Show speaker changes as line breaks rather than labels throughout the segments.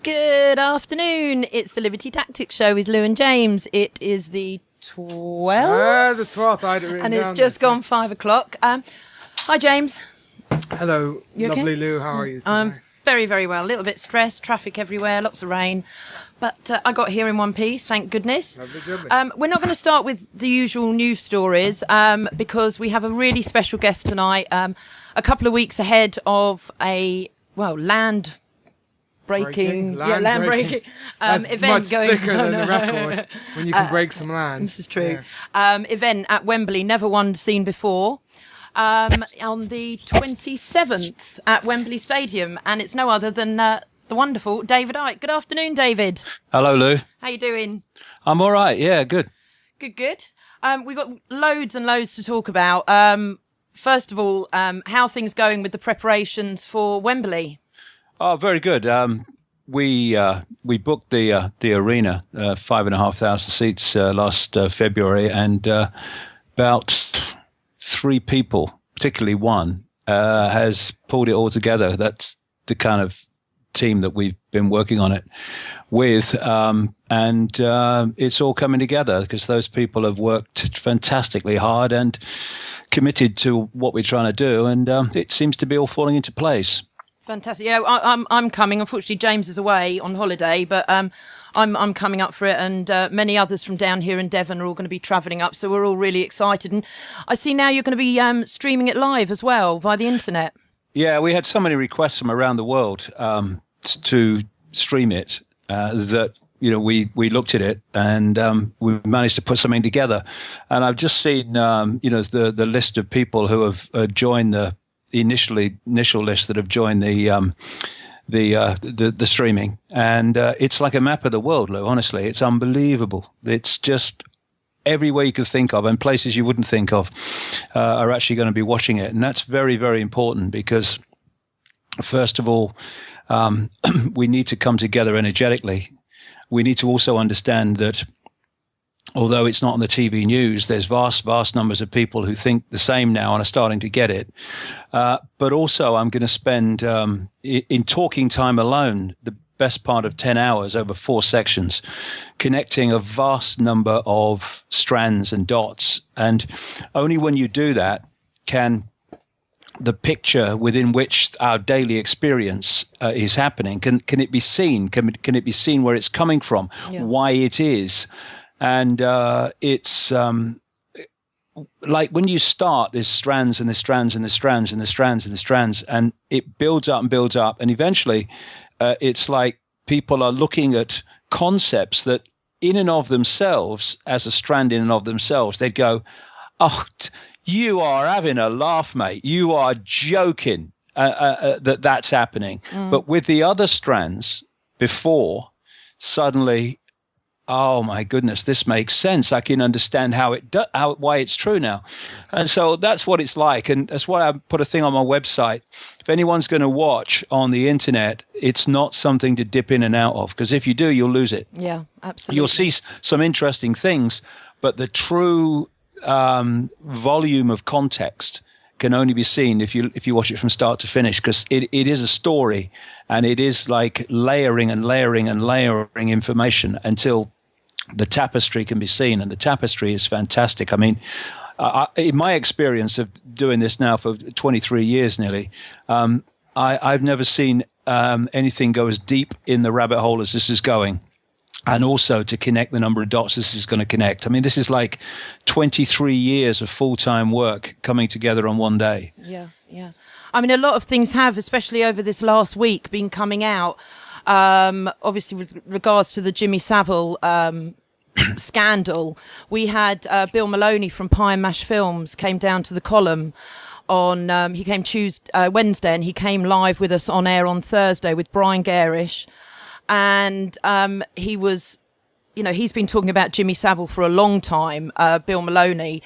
Good afternoon. It's the Liberty Tactics Show with Lou and James. It is the 12th.
The 12th. I had it written
and
down
it's just gone 5 o'clock. Hi, James.
Hello,
You okay?
lovely Lou. How are you today?
Very, very well. A little bit stressed, traffic everywhere, lots of rain. But I got here in one piece, thank goodness.
Lovely, goodness.
We're not going to start with the usual news stories because we have a really special guest tonight. A couple of weeks ahead of a, land breaking
That's
event
much
going
thicker than the record when you can break some land.
This is true. Yeah. Event at Wembley, never one seen before. On the 27th at Wembley Stadium, and it's no other than the wonderful David Icke. Good afternoon, David.
Hello, Lou.
How you doing?
I'm all right. Yeah, good.
Good. We've got loads and loads to talk about. First of all, how are things going with the preparations for Wembley?
Oh, very good. We booked the arena, 5,500 seats last February, and about 3 people, particularly one, has pulled it all together. That's the kind of team that we've been working on it with, and it's all coming together because those people have worked fantastically hard and committed to what we're trying to do, and it seems to be all falling into place.
Fantastic. Yeah, I'm coming. Unfortunately, James is away on holiday, but I'm coming up for it, and many others from down here in Devon are all going to be travelling up. So we're all really excited. And I see now you're going to be streaming it live as well via the internet. Yeah,
we had so many requests from around the world to stream it that we looked at it and we managed to put something together. And I've just seen the list of people who have joined the initial list that have joined the streaming, and it's like a map of the world, Lou. Honestly, it's unbelievable. It's just everywhere you could think of, and places you wouldn't think of are actually going to be watching it, and that's very, very important because, first of all, we need to come together energetically. We need to also understand that although it's not on the TV news, there's vast numbers of people who think the same now and are starting to get it. But also I'm going to spend, in talking time alone, the best part of 10 hours over 4 sections, connecting a vast number of strands and dots. And only when you do that can the picture within which our daily experience is happening, can it be seen? Can it be seen where it's coming from, why it is? And it's like when you start, there's strands and there's strands and there's strands and there's strands and there's strands, and it builds up and builds up. And eventually it's like people are looking at concepts that in and of themselves, as a strand in and of themselves, they'd go, oh, you are having a laugh, mate. You are joking that's happening. But with the other strands before, suddenly, oh my goodness, this makes sense. I can understand why it's true now. And so that's what it's like. And that's why I put a thing on my website. If anyone's going to watch on the internet, it's not something to dip in and out of, because if you do, you'll lose it.
Yeah, absolutely.
You'll see some interesting things, but the true volume of context can only be seen if you watch it from start to finish, because it is a story, and it is like layering and layering and layering information until the tapestry can be seen, and the tapestry is fantastic. I mean, in my experience of doing this now for 23 years nearly, I've never seen anything go as deep in the rabbit hole as this is going. And also to connect the number of dots this is going to connect. I mean, this is like 23 years of full-time work coming together on one day. Yeah.
I mean, a lot of things have, especially over this last week, been coming out. Obviously, with regards to the Jimmy Savile scandal, we had Bill Maloney from Pie and Mash Films came down to the column on. He came Wednesday, and he came live with us on air on Thursday with Brian Garish. And he was, he's been talking about Jimmy Savile for a long time, Bill Maloney.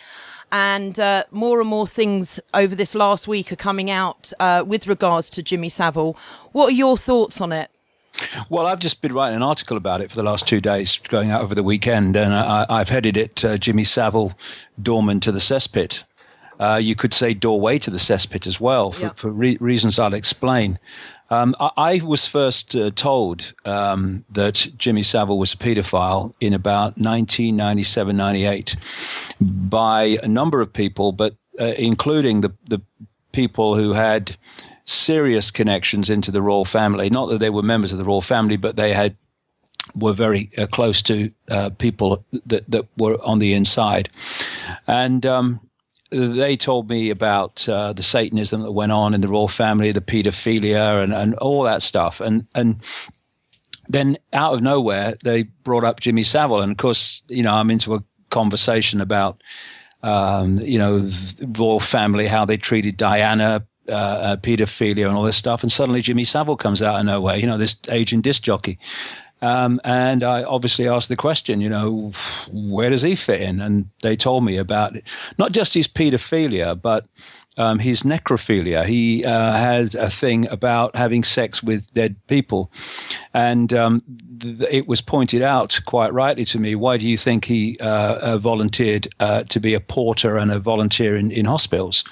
And more and more things over this last week are coming out with regards to Jimmy Savile. What are your thoughts on it?
Well, I've just been writing an article about it for the last 2 days, going out over the weekend. And I've headed it, Jimmy Savile, Doorman to the Cesspit. You could say doorway to the cesspit as well, for reasons I'll explain. I was first told that Jimmy Savile was a paedophile in about 1997, 98 by a number of people, but including the people who had serious connections into the royal family. Not that they were members of the royal family, but they were very close to people that were on the inside. And they told me about the Satanism that went on in the royal family, the pedophilia and all that stuff. And then out of nowhere, they brought up Jimmy Savile. And of course, I'm into a conversation about, royal family, how they treated Diana, pedophilia and all this stuff. And suddenly Jimmy Savile comes out of nowhere, this aging disc jockey. And I obviously asked the question, where does he fit in? And they told me about it, not just his pedophilia, but his necrophilia. He has a thing about having sex with dead people. And it was pointed out quite rightly to me, why do you think he volunteered to be a porter and a volunteer in hospitals,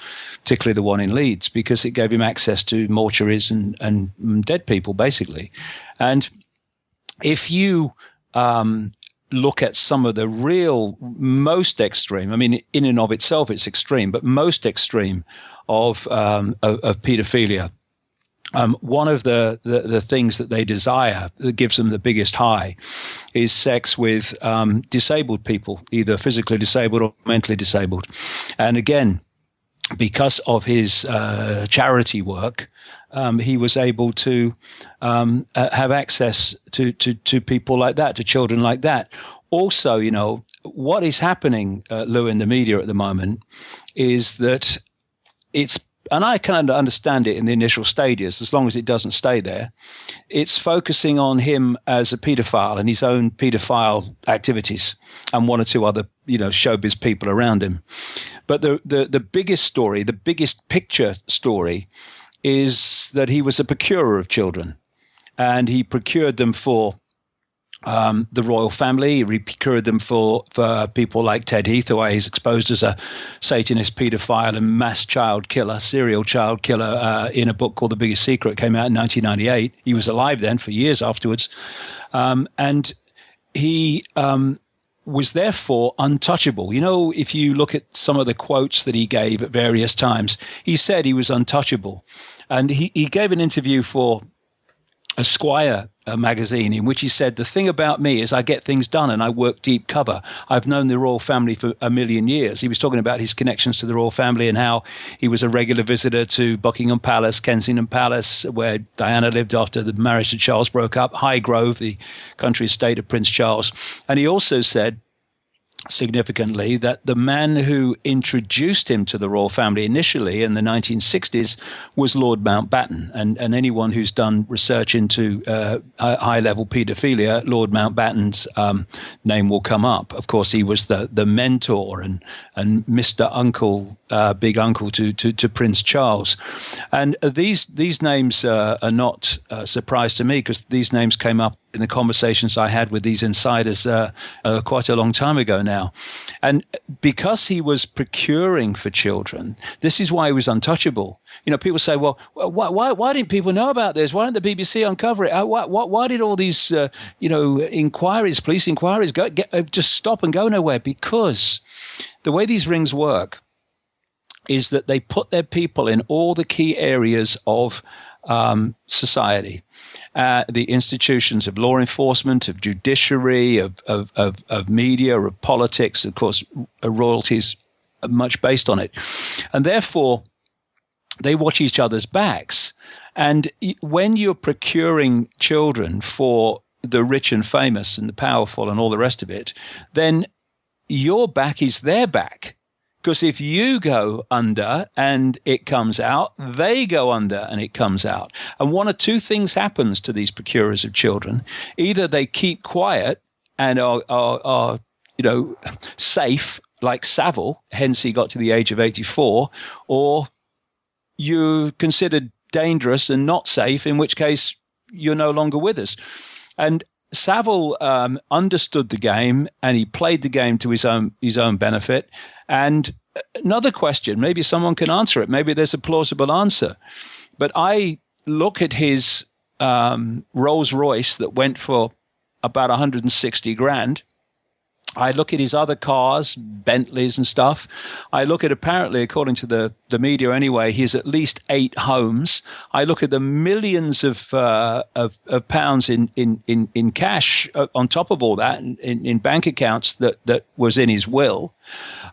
particularly the one in Leeds? Because it gave him access to mortuaries and dead people, basically. And if you look at some of the real most extreme, I mean, in and of itself it's extreme, but most extreme of pedophilia, one of the things that they desire that gives them the biggest high is sex with disabled people, either physically disabled or mentally disabled. And again, because of his charity work, he was able to have access to people like that, to children like that. Also, what is happening, Lou, in the media at the moment is that and I kind of understand it in the initial stages, as long as it doesn't stay there, it's focusing on him as a paedophile and his own paedophile activities and one or two other, showbiz people around him. But the biggest story, the biggest picture story is that he was a procurer of children, and he procured them for the royal family. He procured them for people like Ted Heath, who is exposed as a Satanist, paedophile, and mass child killer, serial child killer, in a book called The Biggest Secret. It came out in 1998. He was alive then for years afterwards. And he was therefore untouchable. If you look at some of the quotes that he gave at various times, he said he was untouchable. And he gave an interview for Esquire magazine in which he said, the thing about me is I get things done and I work deep cover. I've known the royal family for a million years. He was talking about his connections to the royal family and how he was a regular visitor to Buckingham Palace, Kensington Palace, where Diana lived after the marriage to Charles broke up, Highgrove, the country estate of Prince Charles. And he also said, significantly, that the man who introduced him to the royal family initially in the 1960s was Lord Mountbatten. And anyone who's done research into high-level paedophilia, Lord Mountbatten's name will come up. Of course, he was the mentor and Mr. Uncle, big uncle to Prince Charles. And these names are not a surprise to me, because these names came up in the conversations I had with these insiders quite a long time ago now. And because he was procuring for children, this is why he was untouchable. People say, well, why didn't people know about this? Why didn't the BBC uncover it? Why did all these, inquiries, police inquiries, just stop and go nowhere? Because the way these rings work is that they put their people in all the key areas of society, the institutions of law enforcement, of judiciary, of media, of politics. Of course, royalties are much based on it. And therefore, they watch each other's backs. And when you're procuring children for the rich and famous and the powerful and all the rest of it, then your back is their back. Because if you go under and it comes out, they go under and it comes out. And one of two things happens to these procurers of children. Either they keep quiet and are safe, like Savile, hence he got to the age of 84, or you're considered dangerous and not safe, in which case you're no longer with us. And Savile understood the game, and he played the game to his own benefit. And another question, maybe someone can answer it. Maybe there's a plausible answer. But I look at his Rolls Royce that went for about 160 grand. I look at his other cars, Bentleys and stuff. I look at, apparently, according to the media anyway, he has at least 8 homes. I look at the millions of pounds in cash on top of all that, in bank accounts that was in his will.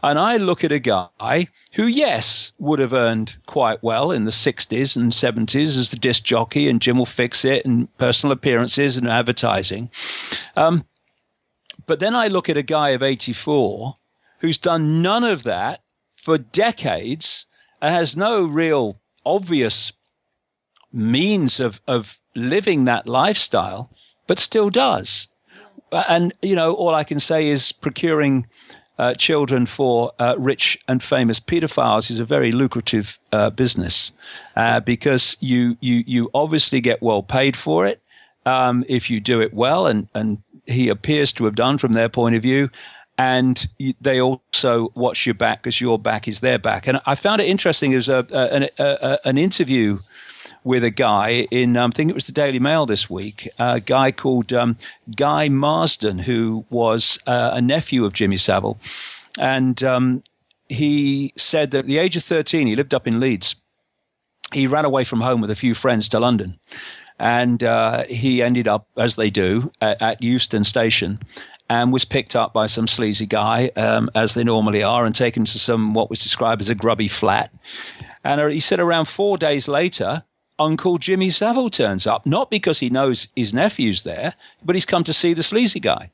And I look at a guy who, yes, would have earned quite well in the 60s and 70s as the disc jockey and Jim Will Fix It and personal appearances and advertising. But then I look at a guy of 84 who's done none of that for decades and has no real obvious means of living that lifestyle, but still does. And, all I can say is procuring children for rich and famous pedophiles is a very lucrative business because you obviously get well paid for it if you do it well, and he appears to have done from their point of view. And they also watch your back because your back is their back. And I found it interesting. There was an interview with a guy in, I think it was the Daily Mail this week, a guy called Guy Marsden, who was a nephew of Jimmy Savile. And he said that at the age of 13, he lived up in Leeds. He ran away from home with a few friends to London. And he ended up, as they do, at Euston Station, and was picked up by some sleazy guy, as they normally are, and taken to some what was described as a grubby flat. And he said around 4 days later, Uncle Jimmy Savile turns up, not because he knows his nephew's there, but he's come to see the sleazy guy.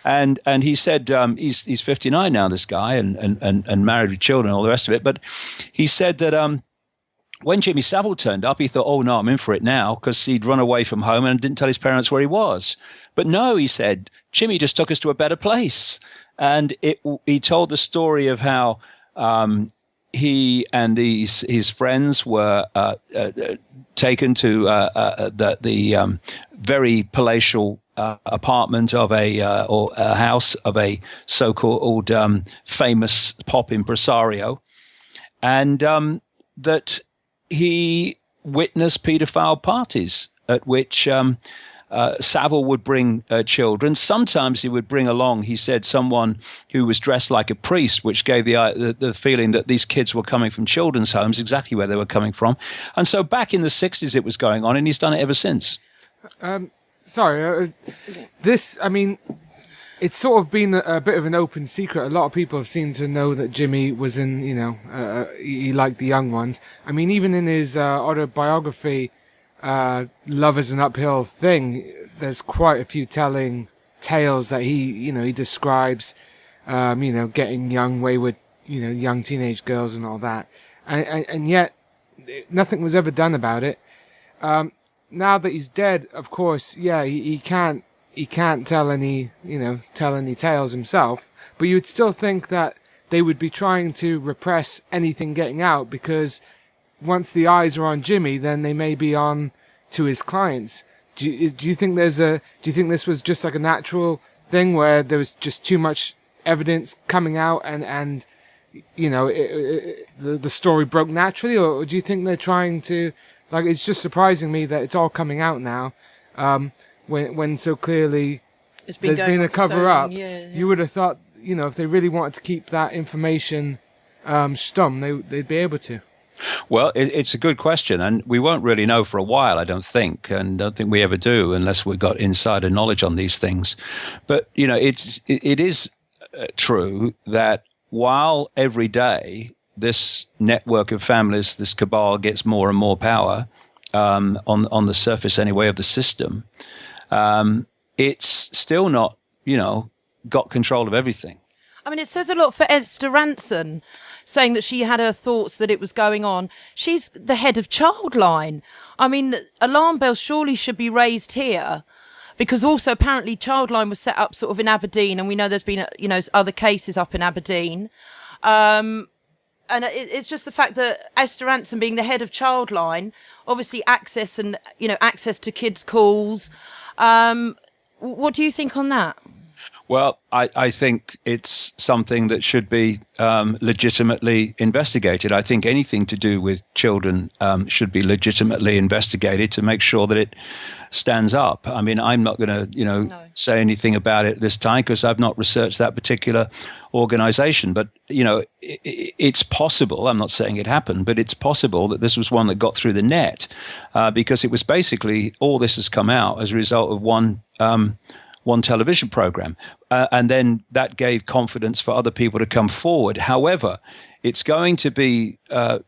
And he said he's 59 now, this guy, and married with children and all the rest of it. But he said that when Jimmy Savile turned up, he thought, oh, no, I'm in for it now, because he'd run away from home and didn't tell his parents where he was. But no, he said, Jimmy just took us to a better place. And he told the story of how he and his friends were taken to the very palatial apartment of or a house of a so-called famous pop impresario. And that he witnessed paedophile parties at which Savile would bring children. Sometimes he would bring along, he said, someone who was dressed like a priest, which gave the feeling that these kids were coming from children's homes, exactly where they were coming from. And so back in the 60s it was going on, and he's done it ever since.
It's sort of been a bit of an open secret. A lot of people have seemed to know that Jimmy was in, he liked the young ones. I mean, even in his autobiography, Love is an Uphill Thing, there's quite a few telling tales that he describes, getting young, wayward, young teenage girls and all that. And yet, nothing was ever done about it. Now that he's dead, of course, yeah, he can't tell any tales himself, but you would still think that they would be trying to repress anything getting out, because once the eyes are on Jimmy, then they may be on to his clients. Do you think this was just like a natural thing where there was just too much evidence coming out and the story broke naturally, or do you think they're trying to, like, it's just surprising me that it's all coming out now, when so clearly there's been a cover up.
Yeah.
You would have thought, if they really wanted to keep that information stum, they'd be able to.
Well, it's a good question, and we won't really know for a while, I don't think, and don't think we ever do unless we've got insider knowledge on these things. But, it is true that while every day this network of families, this cabal gets more and more power on the surface anyway of the system, it's still not, got control of everything.
I mean, it says a lot for Esther Ranson, saying that she had her thoughts that it was going on. She's the head of Childline. I mean, alarm bells surely should be raised here, because also apparently Childline was set up sort of in Aberdeen, and we know there's been, other cases up in Aberdeen. And it's just the fact that Esther Ranson, being the head of Childline, obviously access to kids' calls. What do you think on that?
Well, I think it's something that should be legitimately investigated. I think anything to do with children should be legitimately investigated to make sure that it stands up. I mean, I'm not going to,
No.
say anything about it this time because I've not researched that particular organization. But, it's possible. I'm not saying it happened, but it's possible that this was one that got through the net because it was basically all this has come out as a result of one television program. And then that gave confidence for other people to come forward. However, it's going to be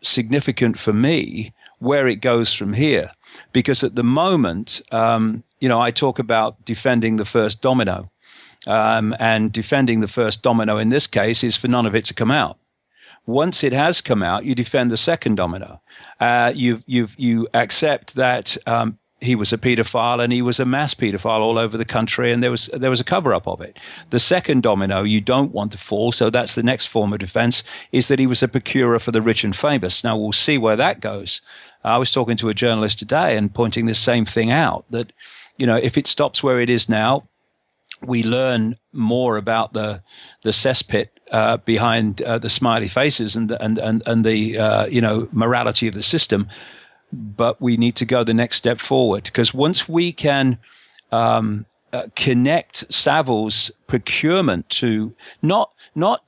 significant for me where it goes from here, because at the moment, I talk about defending the first domino, and defending the first domino in this case is for none of it to come out. Once it has come out, you defend the second domino. You accept that he was a paedophile and he was a mass paedophile all over the country, and there was a cover-up of it. The second domino you don't want to fall, so that's the next form of defense, is that he was a procurer for the rich and famous. Now, we'll see where that goes. I was talking to a journalist today and pointing this same thing out, that, if it stops where it is now, we learn more about the cesspit behind the smiley faces and the morality of the system. But we need to go the next step forward, because once we can connect Savile's procurement to not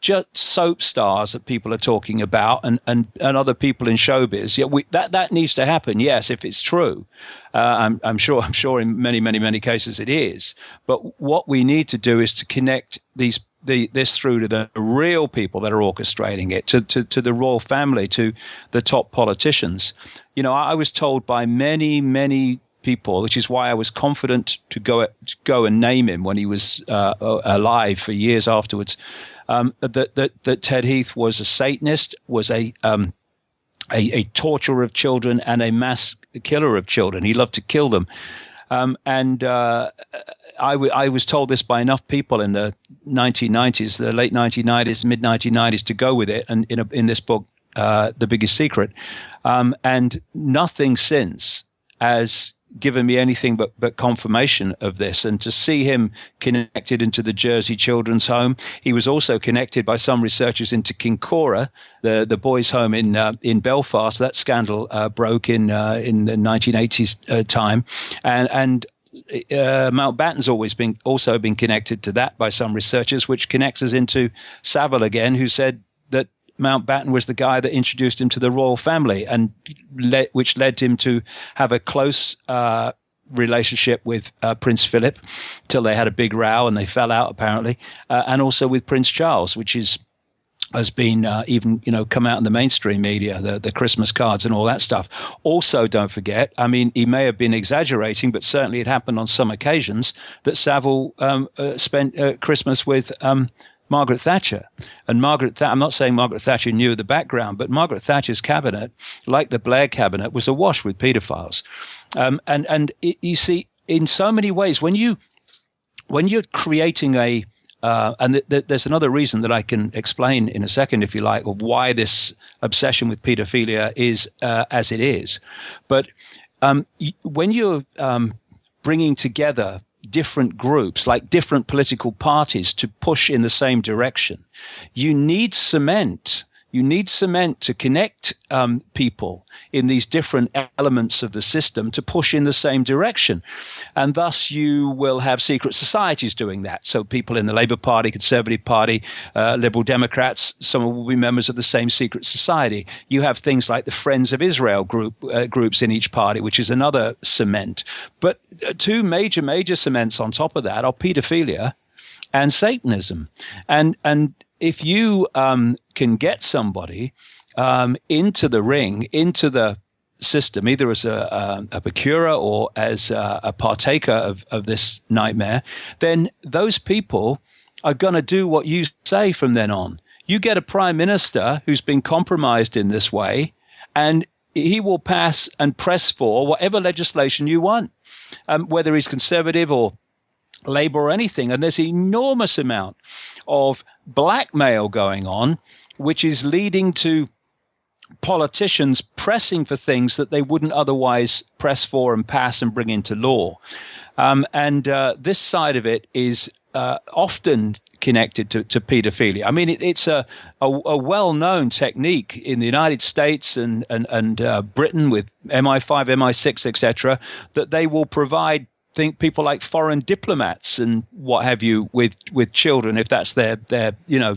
just soap stars that people are talking about and other people in showbiz. That needs to happen. Yes, if it's true, I'm sure in many cases it is. But what we need to do is to connect this through to the real people that are orchestrating it, to the royal family, to the top politicians. I was told by many people, which is why I was confident to go and name him when he was alive for years afterwards, that Ted Heath was a Satanist, was a torturer of children and a mass killer of children. He loved to kill them. I was told this by enough people in the 1990s, the late 1990s, mid 1990s, to go with it. And in this book, The Biggest Secret, and nothing since has given me anything but confirmation of this. And to see him connected into the Jersey Children's Home, he was also connected by some researchers into Kincora, the boys' home in Belfast. That scandal broke in the 1980s time, and Mountbatten's also been connected to that by some researchers, which connects us into Savile again, who said that Mountbatten was the guy that introduced him to the royal family, and which led him to have a close relationship with Prince Philip, till they had a big row and they fell out apparently, and also with Prince Charles, which has been even come out in the mainstream media, the Christmas cards and all that stuff. Also, don't forget, I mean, he may have been exaggerating, but certainly it happened on some occasions that Savile spent Christmas with Margaret Thatcher. And I'm not saying Margaret Thatcher knew the background, but Margaret Thatcher's cabinet, like the Blair cabinet, was awash with paedophiles. You see, in so many ways, when you're creating there's another reason that I can explain in a second, if you like, of why this obsession with paedophilia is as it is. But when you're bringing together different groups, like different political parties, to push in the same direction, you need cement. You need cement to connect people in these different elements of the system to push in the same direction. And thus you will have secret societies doing that. So people in the Labour Party, Conservative Party, Liberal Democrats, some will be members of the same secret society. You have things like the Friends of Israel groups in each party, which is another cement. But two major cements on top of that are paedophilia and Satanism. And if you can get somebody into the ring, into the system, either as a procurer or as a partaker of this nightmare, then those people are going to do what you say from then on. You get a prime minister who's been compromised in this way, and he will pass and press for whatever legislation you want, whether he's conservative or Labour or anything. And there's an enormous amount of blackmail going on, which is leading to politicians pressing for things that they wouldn't otherwise press for and pass and bring into law. This side of it is often connected to pedophilia. I mean, it's a well-known technique in the United States and Britain with MI5, MI6, etc., that they will provide people like foreign diplomats and what have you with children, if that's their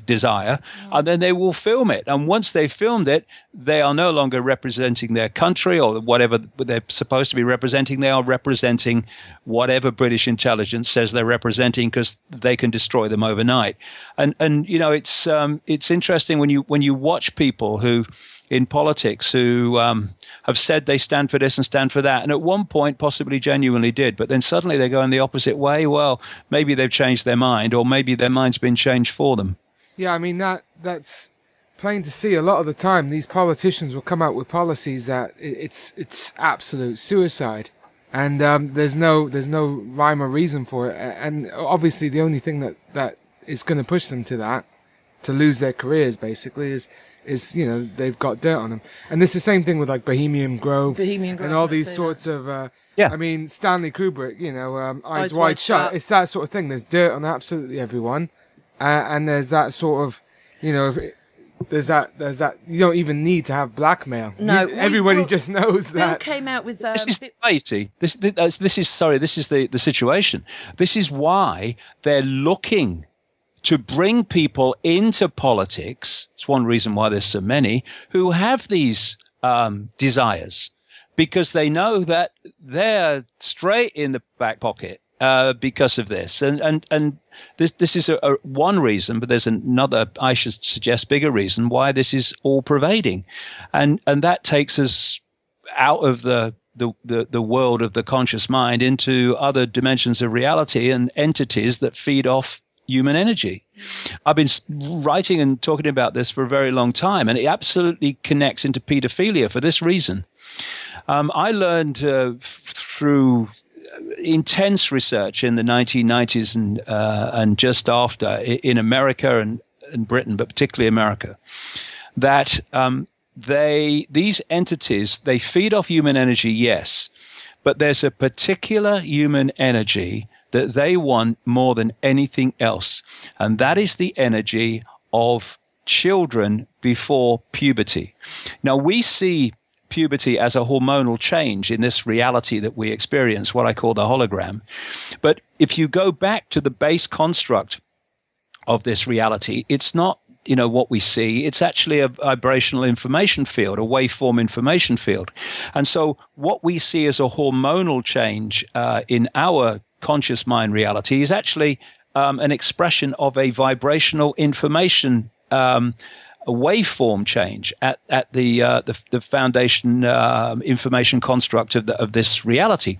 desire, and then they will film it. And once they've filmed it, they are no longer representing their country or whatever they're supposed to be representing. They are representing whatever British intelligence says they're representing, because they can destroy them overnight. And it's interesting when you watch people who in politics who have said they stand for this and stand for that, and at one point possibly genuinely did, but then suddenly they go in the opposite way. Well, maybe they've changed their mind, or maybe their mind's been changed for them.
Yeah, I mean, that's plain to see. A lot of the time, these politicians will come out with policies that it's absolute suicide, and there's no rhyme or reason for it. And obviously, the only thing that is going to push them to that, to lose their careers, basically, is they've got dirt on them. And it's the same thing with like Bohemian Grove and all these sorts of I mean, Stanley Kubrick, Eyes Wide Shut. It's that sort of thing. There's dirt on absolutely everyone, and there's that sort of there's that you don't even need to have blackmail.
No,
everybody just knows that.
Bill came out with
this is the situation. This is why they're looking to bring people into politics. It's one reason why there's so many who have these desires, because they know that they're straight in the back pocket because of this. And this is one reason, but there's another, I should suggest, bigger reason why this is all pervading. And that takes us out of the world of the conscious mind into other dimensions of reality and entities that feed off human energy. I've been writing and talking about this for a very long time, and it absolutely connects into pedophilia for this reason. I learned through intense research in the 1990s and just after in America and Britain, but particularly America, that these entities, they feed off human energy, yes, but there's a particular human energy that they want more than anything else, and that is the energy of children before puberty. Now, we see puberty as a hormonal change in this reality that we experience, what I call the hologram. But if you go back to the base construct of this reality, it's not what we see. It's actually a vibrational information field, a waveform information field. And so what we see as a hormonal change in our conscious mind reality is actually an expression of a vibrational information a waveform change at the foundation information construct of this reality,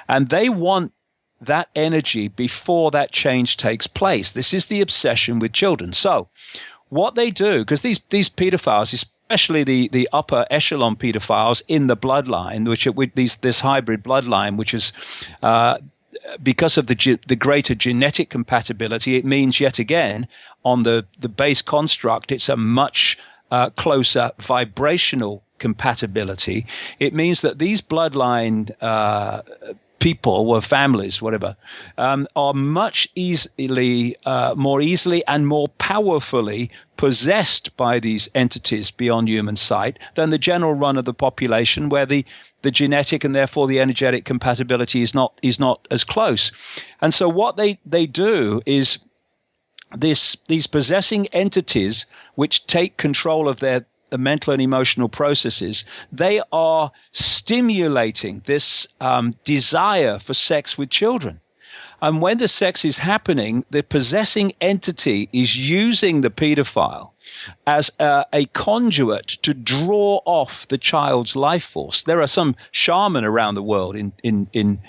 and they want that energy before that change takes place. This is the obsession with children. So what they do, because these pedophiles, especially the upper echelon pedophiles in the bloodline, which are with this hybrid bloodline, which is because of the greater genetic compatibility, it means yet again on the base construct, it's a much closer vibrational compatibility. It means that these bloodline people or families, whatever, are much more easily and more powerfully possessed by these entities beyond human sight than the general run of the population, where the genetic and therefore the energetic compatibility is not as close. And so what they do is these possessing entities, which take control of their mental and emotional processes, they are stimulating this desire for sex with children. And when the sex is happening, the possessing entity is using the pedophile as a conduit to draw off the child's life force. There are some shaman around the world in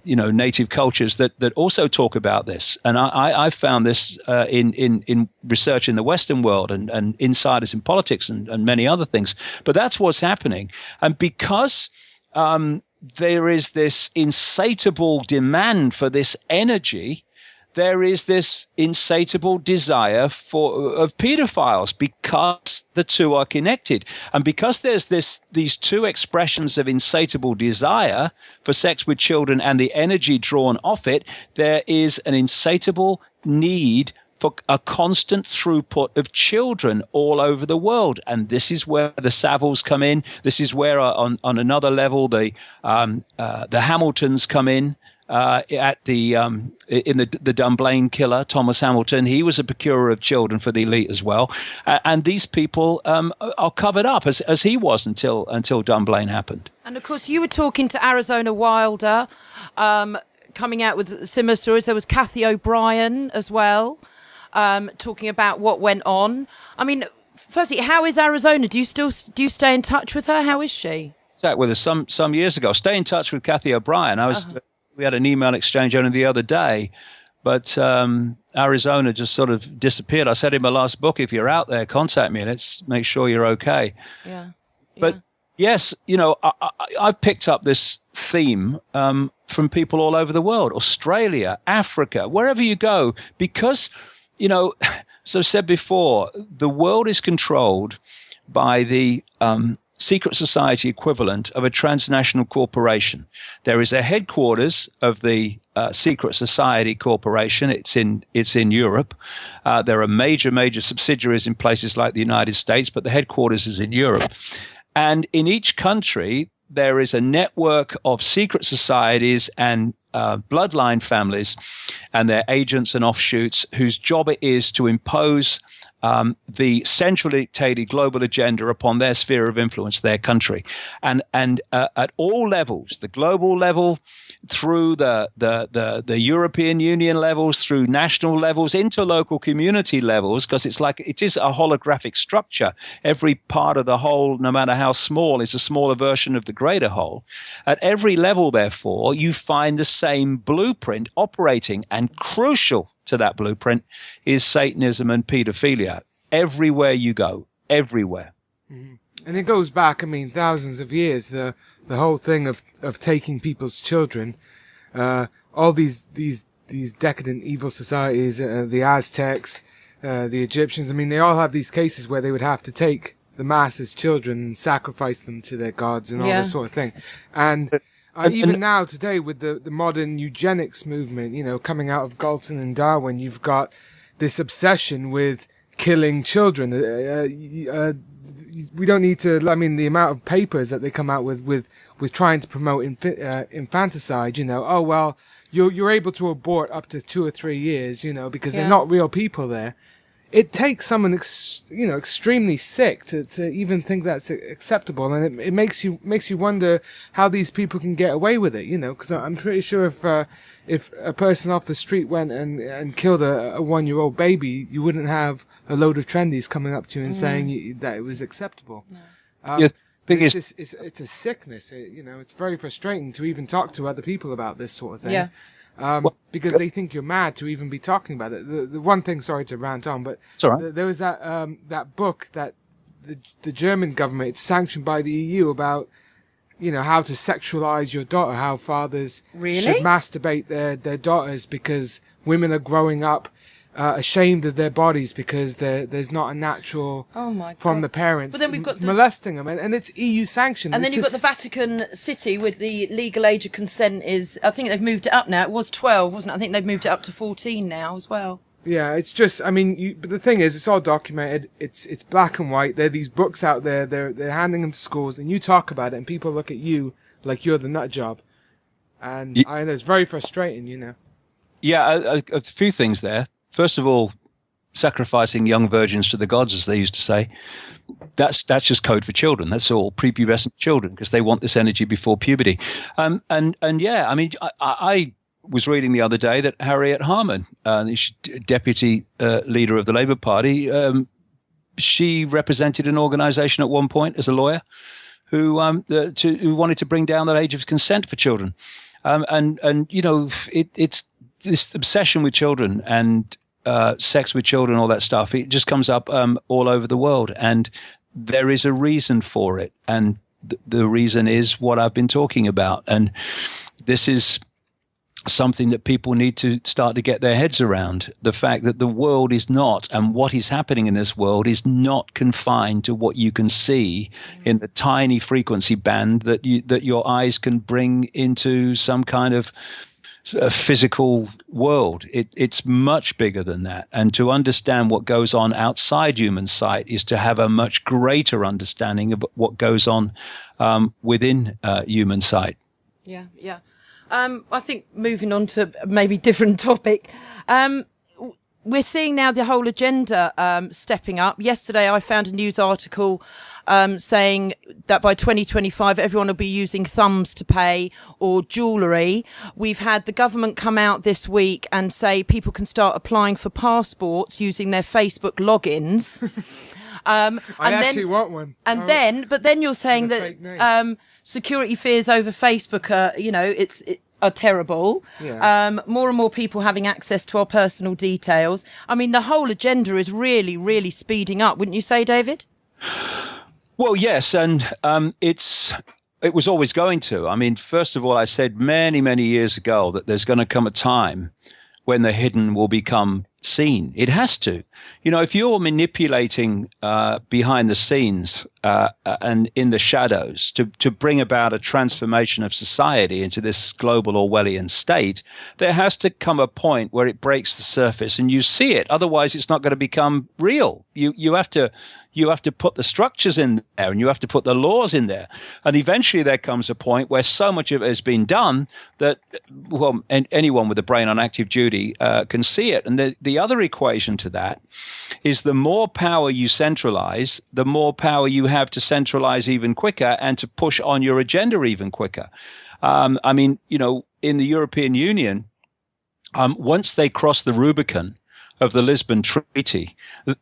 native cultures that also talk about this, and I found this in research in the Western world and insiders in politics and many other things. But that's what's happening, and because there is this insatiable demand for this energy, there is this insatiable desire of pedophiles because the two are connected. And because there's these two expressions of insatiable desire for sex with children and the energy drawn off it, there is an insatiable need for a constant throughput of children all over the world. And this is where the Savills come in. This is where on another level, the Hamiltons come in. In the Dunblane killer, Thomas Hamilton, he was a procurer of children for the elite as well, and these people are covered up as he was until Dunblane happened.
And of course, you were talking to Arizona Wilder, coming out with similar stories. There was Kathy O'Brien as well, talking about what went on. I mean, firstly, how is Arizona? Do you stay in touch with her? How is she? Sat
with us some years ago. Stay in touch with Kathy O'Brien. We had an email exchange only the other day, but Arizona just sort of disappeared. I said in my last book, if you're out there, contact me. Let's make sure you're okay.
Yeah.
But yes, I picked up this theme from people all over the world, Australia, Africa, wherever you go, because, as I've said before, the world is controlled by the secret society equivalent of a transnational corporation. There is a headquarters of the secret society corporation. It's in Europe. There are major subsidiaries in places like the United States, but the headquarters is in Europe. And in each country, there is a network of secret societies and bloodline families and their agents and offshoots whose job it is to impose the centrally dictated global agenda upon their sphere of influence, their country, and at all levels, the global level, through the European Union levels, through national levels, into local community levels, because it is a holographic structure. Every part of the whole, no matter how small, is a smaller version of the greater whole. At every level, therefore, you find the same blueprint operating, and crucial to that blueprint is Satanism and pedophilia. Everywhere you go, everywhere.
Mm-hmm. And it goes back, thousands of years. The whole thing of taking people's children, all these decadent evil societies, the Aztecs, the Egyptians. They all have these cases where they would have to take the masses' children and sacrifice them to their gods and all this sort of thing. And even now, today, with the modern eugenics movement, coming out of Galton and Darwin, you've got this obsession with killing children. We don't need to, the amount of papers that they come out with trying to promote infanticide, you're able to abort up to 2 or 3 years, because they're not real people there. It takes someone, extremely sick to even think that's acceptable, and it makes you wonder how these people can get away with it, because I'm pretty sure if a person off the street went and killed a 1-year-old baby, you wouldn't have a load of trendies coming up to you and saying that it was acceptable. No. It's a sickness. It's very frustrating to even talk to other people about this sort of thing. Yeah. Because they think you're mad to even be talking about it. The one thing, sorry to rant on, but there was that book that the German government, it's sanctioned by the EU, about how to sexualize your daughter, how fathers should masturbate their daughters because women are growing up ashamed of their bodies because there's not a natural from the parents.
But then we've got
molesting them, and it's EU sanctioned.
And then you've got the Vatican City with the legal age of consent is, I think they've moved it up now. It was 12, wasn't it? I think they've moved it up to 14 now as well.
Yeah, it's just, but the thing is, it's all documented. It's black and white. There are these books out there. They're handing them to schools, and you talk about it, and people look at you like you're the nut job, and it's very frustrating,
Yeah, a few things there. First of all, sacrificing young virgins to the gods, as they used to say, that's just code for children. That's all, prepubescent children, because they want this energy before puberty. I was reading the other day that Harriet Harman, the deputy leader of the Labour Party, she represented an organisation at one point as a lawyer who wanted to bring down that age of consent for children, it's this obsession with children and sex with children, all that stuff. It just comes up all over the world, and there is a reason for it, and the reason is what I've been talking about. And this is something that people need to start to get their heads around. The fact that the world is not, and what is happening in this world is not confined to what you can see in the tiny frequency band that your eyes can bring into some kind of a physical world. It's much bigger than that. And to understand what goes on outside human sight is to have a much greater understanding of what goes on within human sight.
Yeah, yeah. I think moving on to maybe different topic, we're seeing now the whole agenda stepping up. Yesterday, I found a news article saying that by 2025, everyone will be using thumbs to pay or jewellery. We've had the government come out this week and say people can start applying for passports using their Facebook logins.
I actually want one.
But then you're saying that security fears over Facebook are terrible.
Yeah.
More and more people having access to our personal details. I mean, the whole agenda is really, really speeding up, wouldn't you say, David?
Well, yes, and it was always going to. I mean, first of all, I said many, many years ago that there's going to come a time when the hidden will become seen. It has to. If you're manipulating behind the scenes and in the shadows to bring about a transformation of society into this global Orwellian state, there has to come a point where it breaks the surface and you see it. Otherwise, it's not going to become real. You have to put the structures in there and you have to put the laws in there. And eventually there comes a point where so much of it has been done that, well, anyone with a brain on active duty can see it. And the other equation to that is the more power you centralize, the more power you have to centralize even quicker and to push on your agenda even quicker. I mean, in the European Union, once they crossed the Rubicon of the Lisbon Treaty,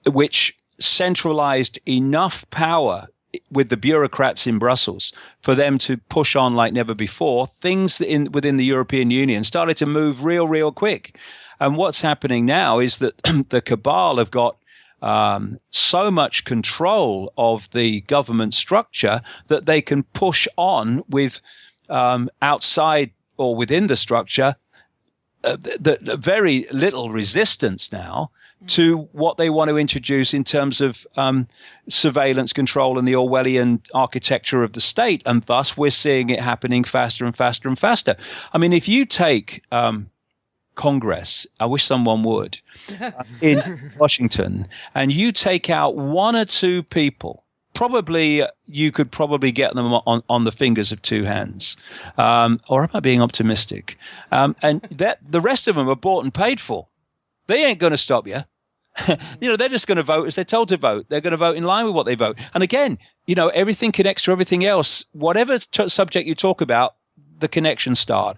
which centralized enough power with the bureaucrats in Brussels for them to push on like never before, things within the European Union started to move real quick. And what's happening now is that the cabal have got so much control of the government structure that they can push on with outside or within the structure the very little resistance now to what they want to introduce in terms of surveillance control and the Orwellian architecture of the state. And thus we're seeing it happening faster and faster and faster. I mean, if you take Congress, I wish someone would, in Washington, and you take out one or two people, you could probably get them on the fingers of two hands. Or am I being optimistic? And the rest of them are bought and paid for. They ain't going to stop you. They're just going to vote as they're told to vote. They're going to vote in line with what they vote. And again, everything connects to everything else. Whatever subject you talk about, the connections start.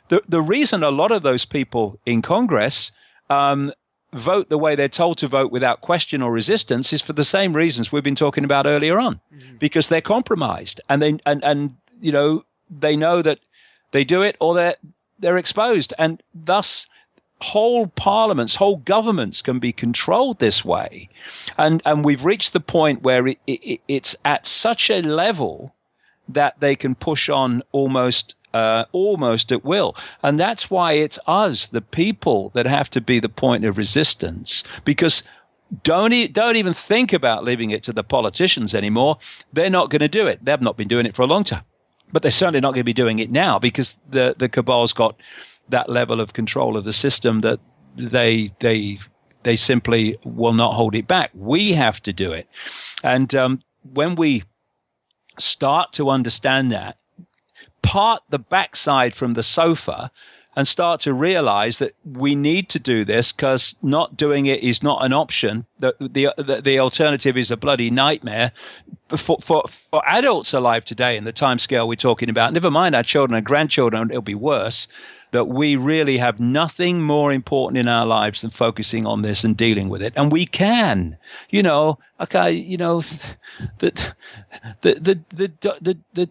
The reason a lot of those people in Congress vote the way they're told to vote without question or resistance is for the same reasons we've been talking about earlier on, because they're compromised and they know that they do it or they're exposed, and thus whole parliaments, whole governments can be controlled this way, and we've reached the point where it's at such a level that they can push on almost at will. And that's why it's us, the people, that have to be the point of resistance, because don't even think about leaving it to the politicians anymore. They're not going to do it. They've not been doing it for a long time, but they're certainly not going to be doing it now, because the cabal's got that level of control of the system that they simply will not hold it back. We have to do it. And when we start to understand that, part the backside from the sofa and start to realize that we need to do this, because not doing it is not an option. The alternative is a bloody nightmare for adults alive today in the timescale we're talking about. Never mind our children and grandchildren, it'll be worse. That we really have nothing more important in our lives than focusing on this and dealing with it. And we can, the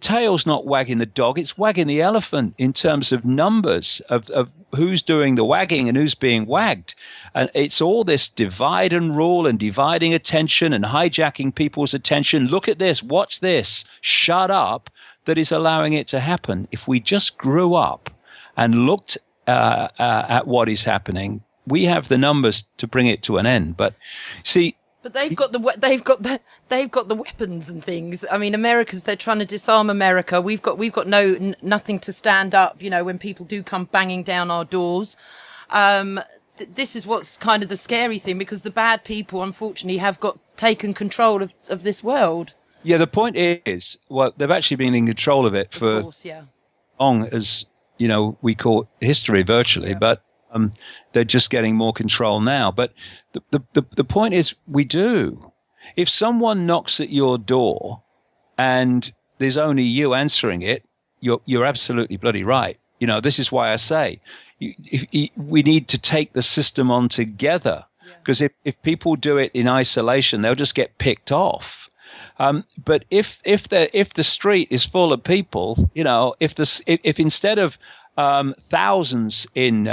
tail's not wagging the dog, it's wagging the elephant in terms of numbers of who's doing the wagging and who's being wagged. And it's all this divide and rule and dividing attention and hijacking people's attention. Look at this, watch this, shut up, that is allowing it to happen. If we just grew up and looked at what is happening. We have the numbers to bring it to an end. But see,
but they've got the weapons and things. I mean, they're trying to disarm America. We've got nothing to stand up. You know, when people do come banging down our doors. This is what's kind of the scary thing, because the bad people, unfortunately, have taken control of this world.
Yeah, the point is, well, they've actually been in control of it for long as, you know, we call history virtually, but they're just getting more control now. But the point is, we do. If someone knocks at your door and there's only you answering it, you're absolutely bloody right. You know, this is why I say we need to take the system on together, because if people do it in isolation, they'll just get picked off. But if the street is full of people, you know, if instead of thousands in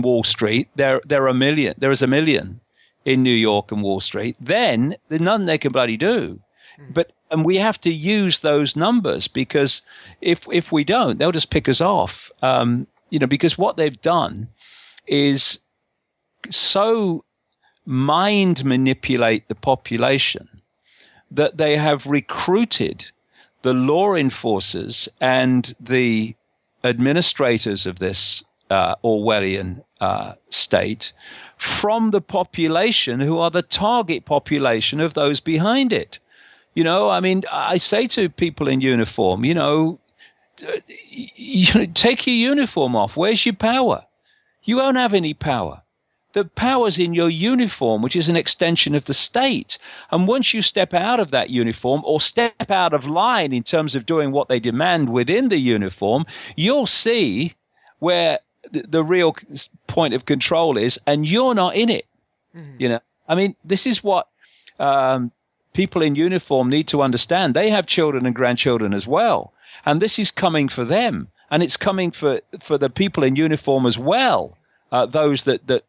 Wall Street, there is a million in New York and Wall Street, then there's nothing they can bloody do. And we have to use those numbers, because if we don't, they'll just pick us off. You know, because what they've done is so mind manipulate the population that they have recruited the law enforcers and the administrators of this Orwellian state from the population, who are the target population of those behind it. You know, I mean, I say to people in uniform, you know, take your uniform off. Where's your power? You won't have any power. The power's in your uniform, which is an extension of the state. And once you step out of that uniform, or step out of line in terms of doing what they demand within the uniform, you'll see where the real point of control is, and you're not in it. You know, I mean, this is what people in uniform need to understand. They have children and grandchildren as well. And this is coming for them, and it's coming for the people in uniform as well. Those that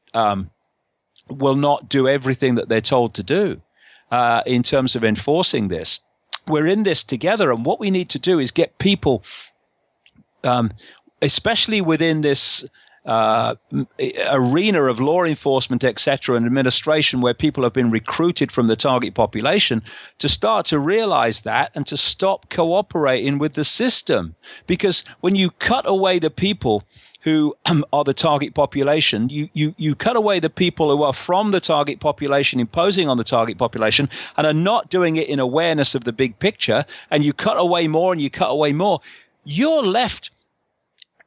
will not do everything that they're told to do in terms of enforcing this. We're in this together, and what we need to do is get people, especially within this arena of law enforcement, etc., and administration, where people have been recruited from the target population, to start to realize that and to stop cooperating with the system. Because when you cut away the people who are the target population, you cut away the people who are from the target population, imposing on the target population, and are not doing it in awareness of the big picture, and you cut away more and you cut away more, you're left,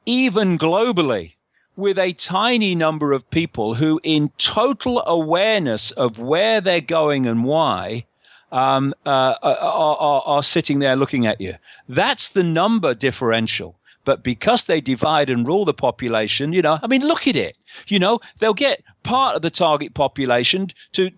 even globally, with a tiny number of people who, in total awareness of where they're going and why, are sitting there looking at you. That's the number differential. But because they divide and rule the population, you know, I mean, look at it. You know, they'll get part of the target population to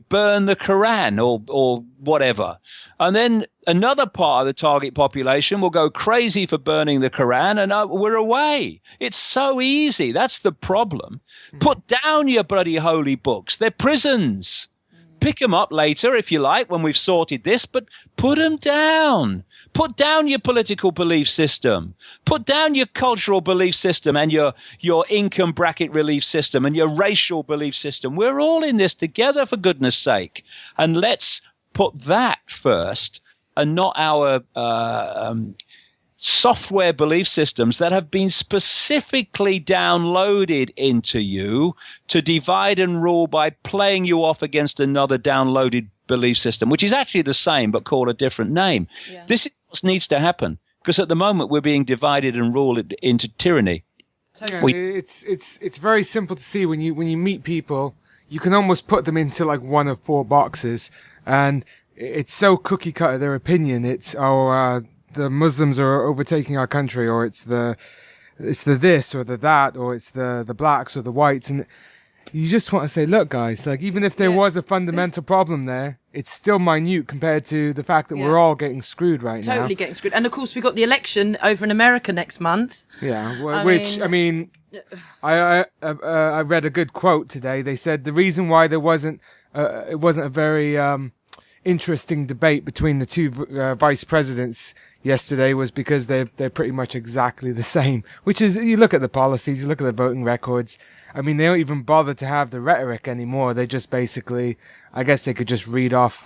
burn the Quran or whatever. And then another part of the target population will go crazy for burning the Quran, and we're away. It's so easy. That's the problem. Put down your bloody holy books. They're prisons. Pick them up later, if you like, when we've sorted this, but put them down. Put down your political belief system. Put down your cultural belief system and your income bracket belief system and your racial belief system. We're all in this together, for goodness sake. And let's put that first, and not our software belief systems that have been specifically downloaded into you to divide and rule by playing you off against another downloaded belief system, which is actually the same but called a different name. Yeah. This is what needs to happen, because at the moment we're being divided and ruled into tyranny.
Yeah, it's very simple to see when you meet people. You can almost put them into like one of four boxes, and it's so cookie cutter their opinion. It's the Muslims are overtaking our country, or it's the this or the that, or it's the blacks or the whites, and you just want to say, look, guys, like, even if there was a fundamental problem there, it's still minute compared to the fact that we're all getting screwed right now.
Totally getting screwed. And of course, we got the election over in America next month.
Yeah, I read a good quote today. They said the reason why there wasn't it wasn't a very interesting debate between the two vice presidents yesterday was because they're pretty much exactly the same. Which is, you look at the policies, you look at the voting records. I mean, they don't even bother to have the rhetoric anymore. They just basically, I guess they could just read off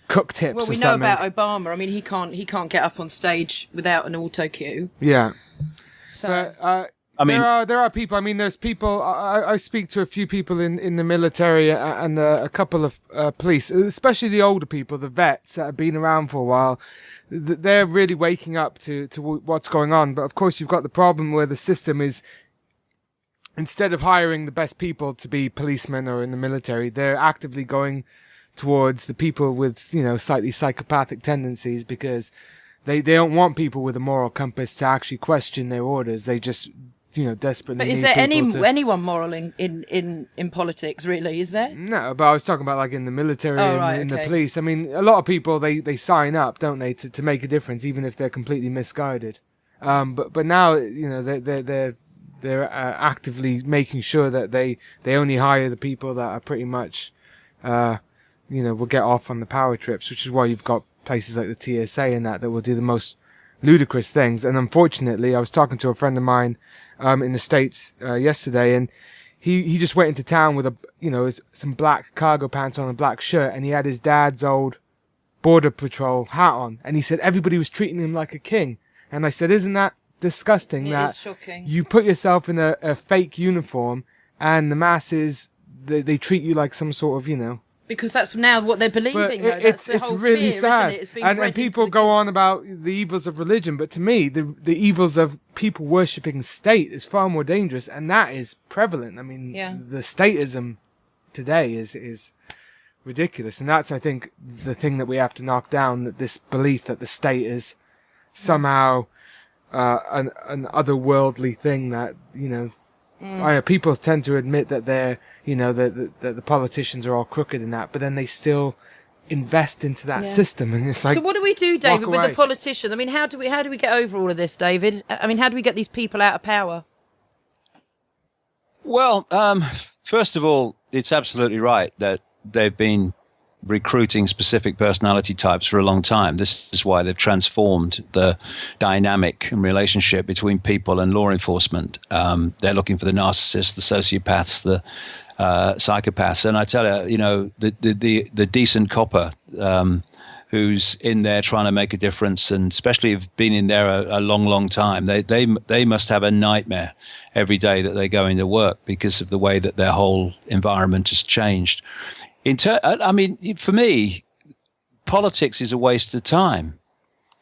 cook tips or something.
Well, we know about Obama. I mean, he can't get up on stage without an auto cue.
Yeah.
So.
But,
I mean,
there are people. I mean, there's people. I speak to a few people in the military and a couple of police, especially the older people, the vets that have been around for a while. They're really waking up to what's going on. But of course, you've got the problem where the system is, instead of hiring the best people to be policemen or in the military, they're actively going towards the people with, slightly psychopathic tendencies, because they don't want people with a moral compass to actually question their orders. They just desperately.
But is there anyone moral in politics, really? Is there?
No, but I was talking about like in the military and in the police. I mean, a lot of people they sign up, don't they, to make a difference, even if they're completely misguided. But now they're actively making sure that they only hire the people that are pretty much will get off on the power trips, which is why you've got places like the TSA and that will do the most ludicrous things. And unfortunately, I was talking to a friend of mine in the States yesterday, and he just went into town with some black cargo pants on, a black shirt, and he had his dad's old border patrol hat on, and he said everybody was treating him like a king. And I said, isn't that disgusting?
It is shocking.
You put yourself in a fake uniform, and the masses they treat you like some sort of
Because that's now what they're believing.
But
That's the
it's
whole
really
fear,
sad.
isn't it? It's being
And
bred
people
into
go on about the evils of religion, but to me, the evils of people worshipping state is far more dangerous, and that is prevalent. I mean, the statism today is ridiculous, and that's, I think, the thing that we have to knock down. That this belief that the state is somehow an otherworldly thing that people tend to admit that they're that the politicians are all crooked in that, but then they still invest into that system, and it's like.
So what do we do, David, with the politicians? I mean, how do we get over all of this, David? I mean, how do we get these people out of power?
Well, first of all, it's absolutely right that they've been recruiting specific personality types for a long time. This is why they've transformed the dynamic and relationship between people and law enforcement. They're looking for the narcissists, the sociopaths, the psychopaths. And I tell you, the decent copper who's in there trying to make a difference, and especially have been in there a long, long time, they must have a nightmare every day that they go into work because of the way that their whole environment has changed. I mean, for me, politics is a waste of time.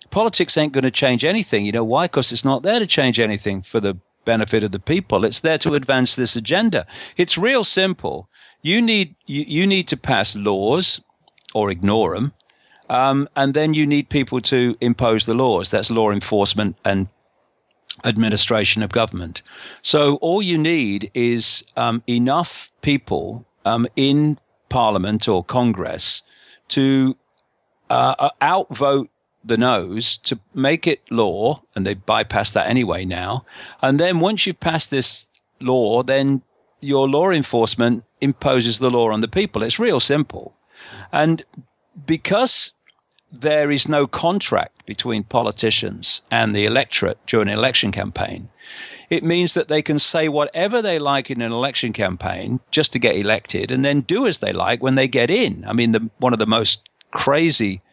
Politics ain't going to change anything. You know why? Because it's not there to change anything for the benefit of the people. It's there to advance this agenda. It's real simple. You need to pass laws or ignore them, and then you need people to impose the laws. That's law enforcement and administration of government. So all you need is enough people in Parliament or Congress to outvote the no's to make it law, and they bypass that anyway now. And then once you've passed this law, then your law enforcement imposes the law on the people. It's real simple. And because there is no contract between politicians and the electorate during an election campaign, it means that they can say whatever they like in an election campaign just to get elected, and then do as they like when they get in. I mean, one of the most crazy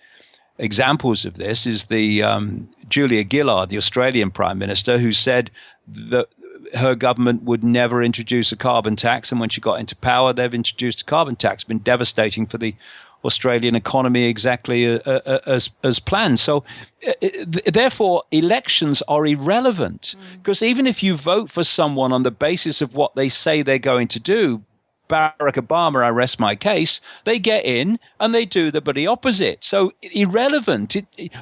examples of this is the Julia Gillard, the Australian Prime Minister, who said that her government would never introduce a carbon tax, and when she got into power, they've introduced a carbon tax. It's been devastating for the Australian economy, exactly as planned. So therefore, elections are irrelevant, because even if you vote for someone on the basis of what they say they're going to do, Barack Obama, I rest my case, they get in and they do the bloody opposite. So irrelevant.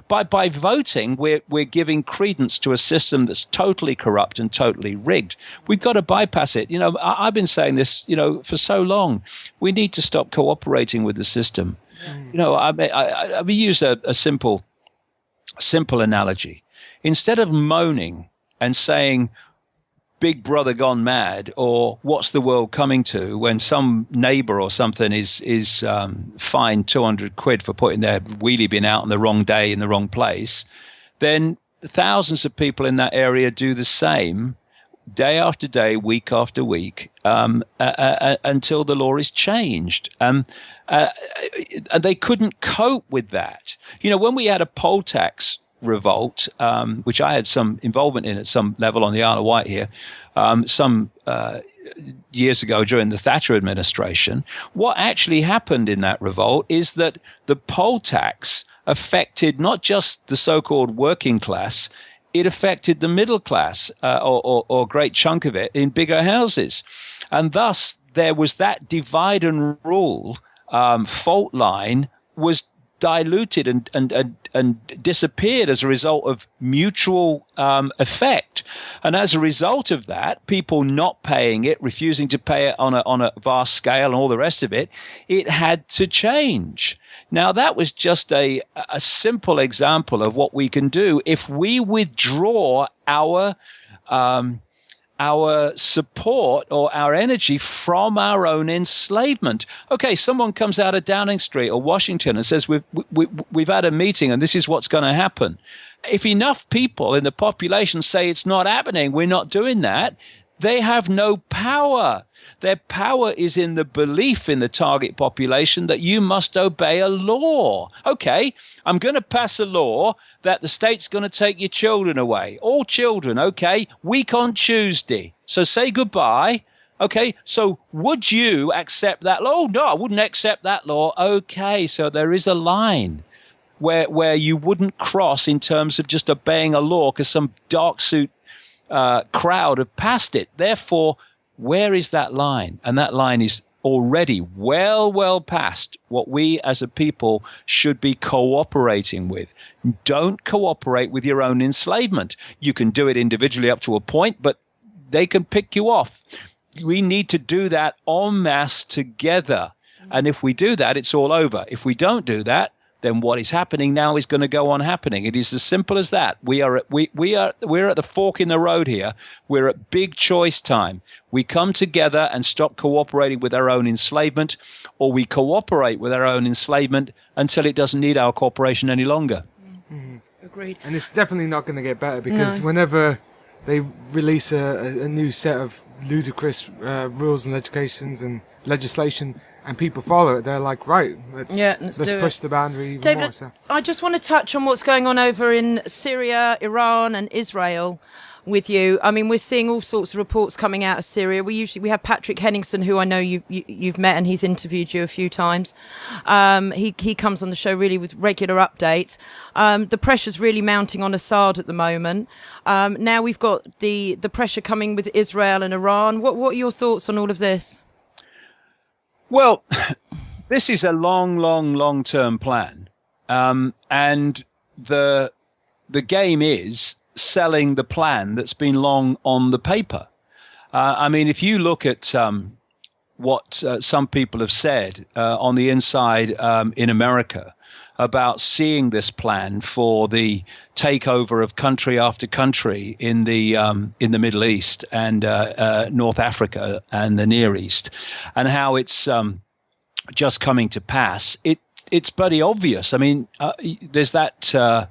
By voting, we're giving credence to a system that's totally corrupt and totally rigged. We've got to bypass it. I've been saying this, for so long. We need to stop cooperating with the system. I use a simple analogy. Instead of moaning and saying, Big Brother gone mad, or what's the world coming to, when some neighbor or something is fined 200 quid for putting their wheelie bin out on the wrong day in the wrong place, then thousands of people in that area do the same day after day, week after week, until the law is changed. And they couldn't cope with that. You know, when we had a poll tax revolt, which I had some involvement in at some level on the Isle of Wight here, some years ago during the Thatcher administration, what actually happened in that revolt is that the poll tax affected not just the so-called working class, it affected the middle class, or a great chunk of it, in bigger houses. And thus, there was that divide and rule fault line was diluted and disappeared as a result of mutual effect. And as a result of that, people not paying it, refusing to pay it on a vast scale and all the rest of it, it had to change. Now, that was just a simple example of what we can do if we withdraw our support or our energy from our own enslavement. Okay, someone comes out of Downing Street or Washington and says, we've had a meeting and this is what's going to happen. If enough people in the population say it's not happening, we're not doing that, they have no power. Their power is in the belief in the target population that you must obey a law. Okay, I'm going to pass a law that the state's going to take your children away. All children, okay, week on Tuesday. So say goodbye. Okay, so would you accept that law? Oh, no, I wouldn't accept that law. Okay, so there is a line where you wouldn't cross in terms of just obeying a law because some dark suit crowd have passed it. Therefore, where is that line? And that line is already well past what we as a people should be cooperating with. Don't cooperate with your own enslavement. You can do it individually up to a point, but they can pick you off. We need to do that en masse together. And if we do that, it's all over. If we don't do that, then what is happening now is going to go on happening. It is as simple as that. We're at the fork in the road here. We're at big choice time. We come together and stop cooperating with our own enslavement, or we cooperate with our own enslavement until it doesn't need our cooperation any longer.
Mm-hmm. Agreed.
And it's definitely not going to get better because whenever they release a new set of ludicrous rules and legislation, and people follow it, they're like, right, let's push the boundary even
David,
more. So.
I just want to touch on what's going on over in Syria, Iran and Israel with you. I mean, we're seeing all sorts of reports coming out of Syria. We have Patrick Henningsen, who I know you've met and he's interviewed you a few times. He comes on the show really with regular updates. The pressure's really mounting on Assad at the moment. Now we've got the pressure coming with Israel and Iran. What are your thoughts on all of this?
Well, this is a long-term plan. And the game is selling the plan that's been long on the paper. I mean, if you look at what some people have said on the inside in America about seeing this plan for the takeover of country after country in the Middle East and North Africa and the Near East, and how it's just coming to pass, it's bloody obvious. I mean, there's that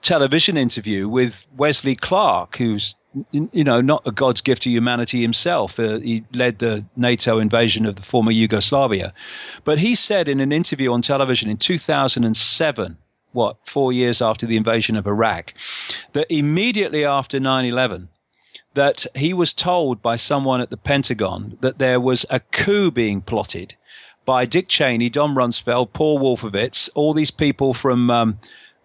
television interview with Wesley Clark, who's not a God's gift to humanity himself. He led the NATO invasion of the former Yugoslavia. But he said in an interview on television in 2007, 4 years after the invasion of Iraq, that immediately after 9/11, that he was told by someone at the Pentagon that there was a coup being plotted by Dick Cheney, Don Rumsfeld, Paul Wolfowitz, all these people from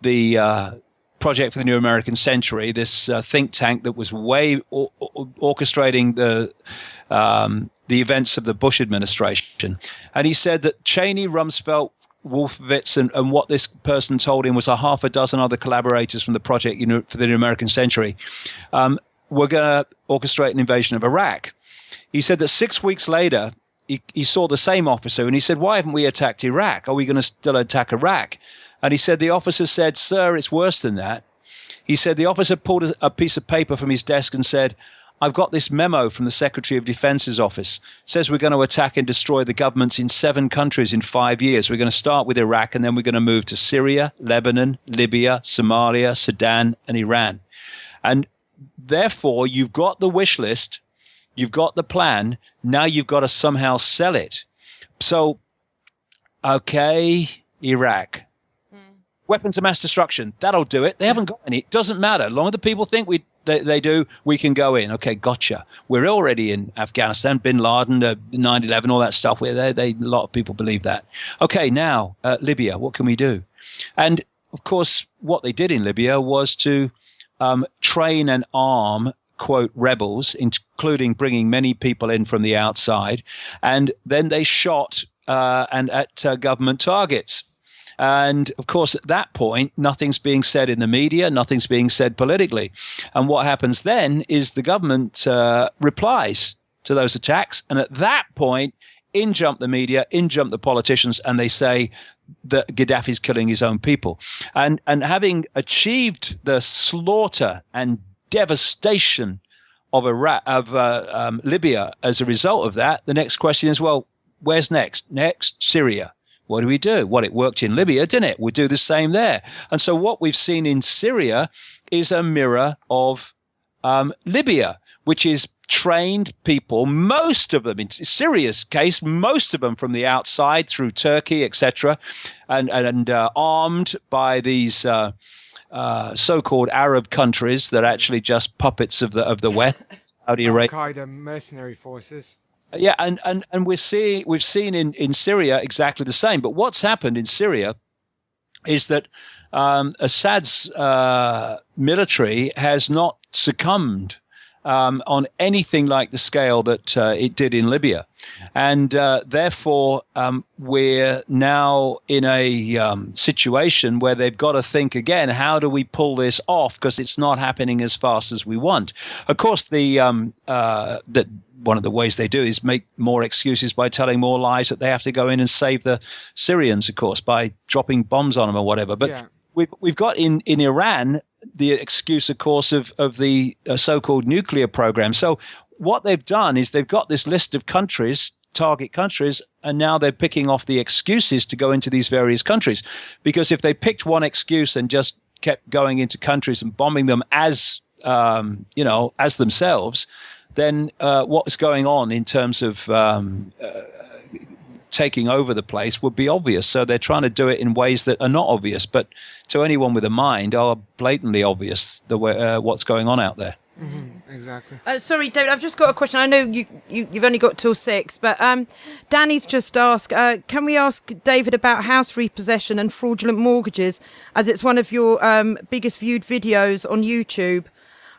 the Project for the New American Century, this think tank that was orchestrating the events of the Bush administration. And he said that Cheney, Rumsfeld, Wolfowitz, and what this person told him was a half a dozen other collaborators from the Project for the New American Century were going to orchestrate an invasion of Iraq. He said that 6 weeks later, he saw the same officer and he said, "Why haven't we attacked Iraq? Are we going to still attack Iraq?" And he said, the officer said, "Sir, it's worse than that." He said the officer pulled a piece of paper from his desk and said, I've got this memo from the Secretary of Defense's office. It says we're going to attack and destroy the governments in 7 countries in 5 years. We're going to start with Iraq, and then we're going to move to Syria, Lebanon, Libya, Somalia, Sudan, and Iran. And therefore, you've got the wish list, you've got the plan, now you've got to somehow sell it. So, okay, Iraq. Weapons of mass destruction, that'll do it. They haven't got any. It doesn't matter. As long as the people think they do, we can go in. Okay, gotcha. We're already in Afghanistan, Bin Laden, 9/11, all that stuff. A lot of people believe that. Okay, now, Libya, what can we do? And, of course, what they did in Libya was to train and arm, quote, rebels, including bringing many people in from the outside. And then they shot at government targets. And, of course, at that point, nothing's being said in the media, nothing's being said politically. And what happens then is the government replies to those attacks. And at that point, in jump the media, in jump the politicians, and they say that Gaddafi's killing his own people. And having achieved the slaughter and devastation of Libya as a result of that, the next question is, well, where's next? Next, Syria. What do we do? Well, it worked in Libya, didn't it? We do the same there. And so what we've seen in Syria is a mirror of Libya, which is trained people, most of them, in Syria's case, most of them from the outside through Turkey, etc., and armed by these so-called Arab countries that are actually just puppets of the West. Saudi Arabia.
Al-Qaeda mercenary forces.
Yeah, and we've seen in Syria exactly the same. But what's happened in Syria is that Assad's military has not succumbed on anything like the scale that it did in Libya. And therefore, we're now in a situation where they've got to think again, how do we pull this off? Because it's not happening as fast as we want. Of course, one of the ways they do is make more excuses by telling more lies that they have to go in and save the Syrians, of course, by dropping bombs on them or whatever. But yeah. We've got in Iran the excuse, of course, of the so-called nuclear program. So what they've done is they've got this list of countries, target countries, and now they're picking off the excuses to go into these various countries. Because if they picked one excuse and just kept going into countries and bombing them as themselves, then what's going on in terms of taking over the place would be obvious. So they're trying to do it in ways that are not obvious, but to anyone with a mind are blatantly obvious the way what's going on out there.
Mm-hmm. Exactly.
Sorry, David, I've just got a question. I know you've only got till 6, but Danny's just asked, can we ask David about house repossession and fraudulent mortgages, as it's one of your biggest viewed videos on YouTube?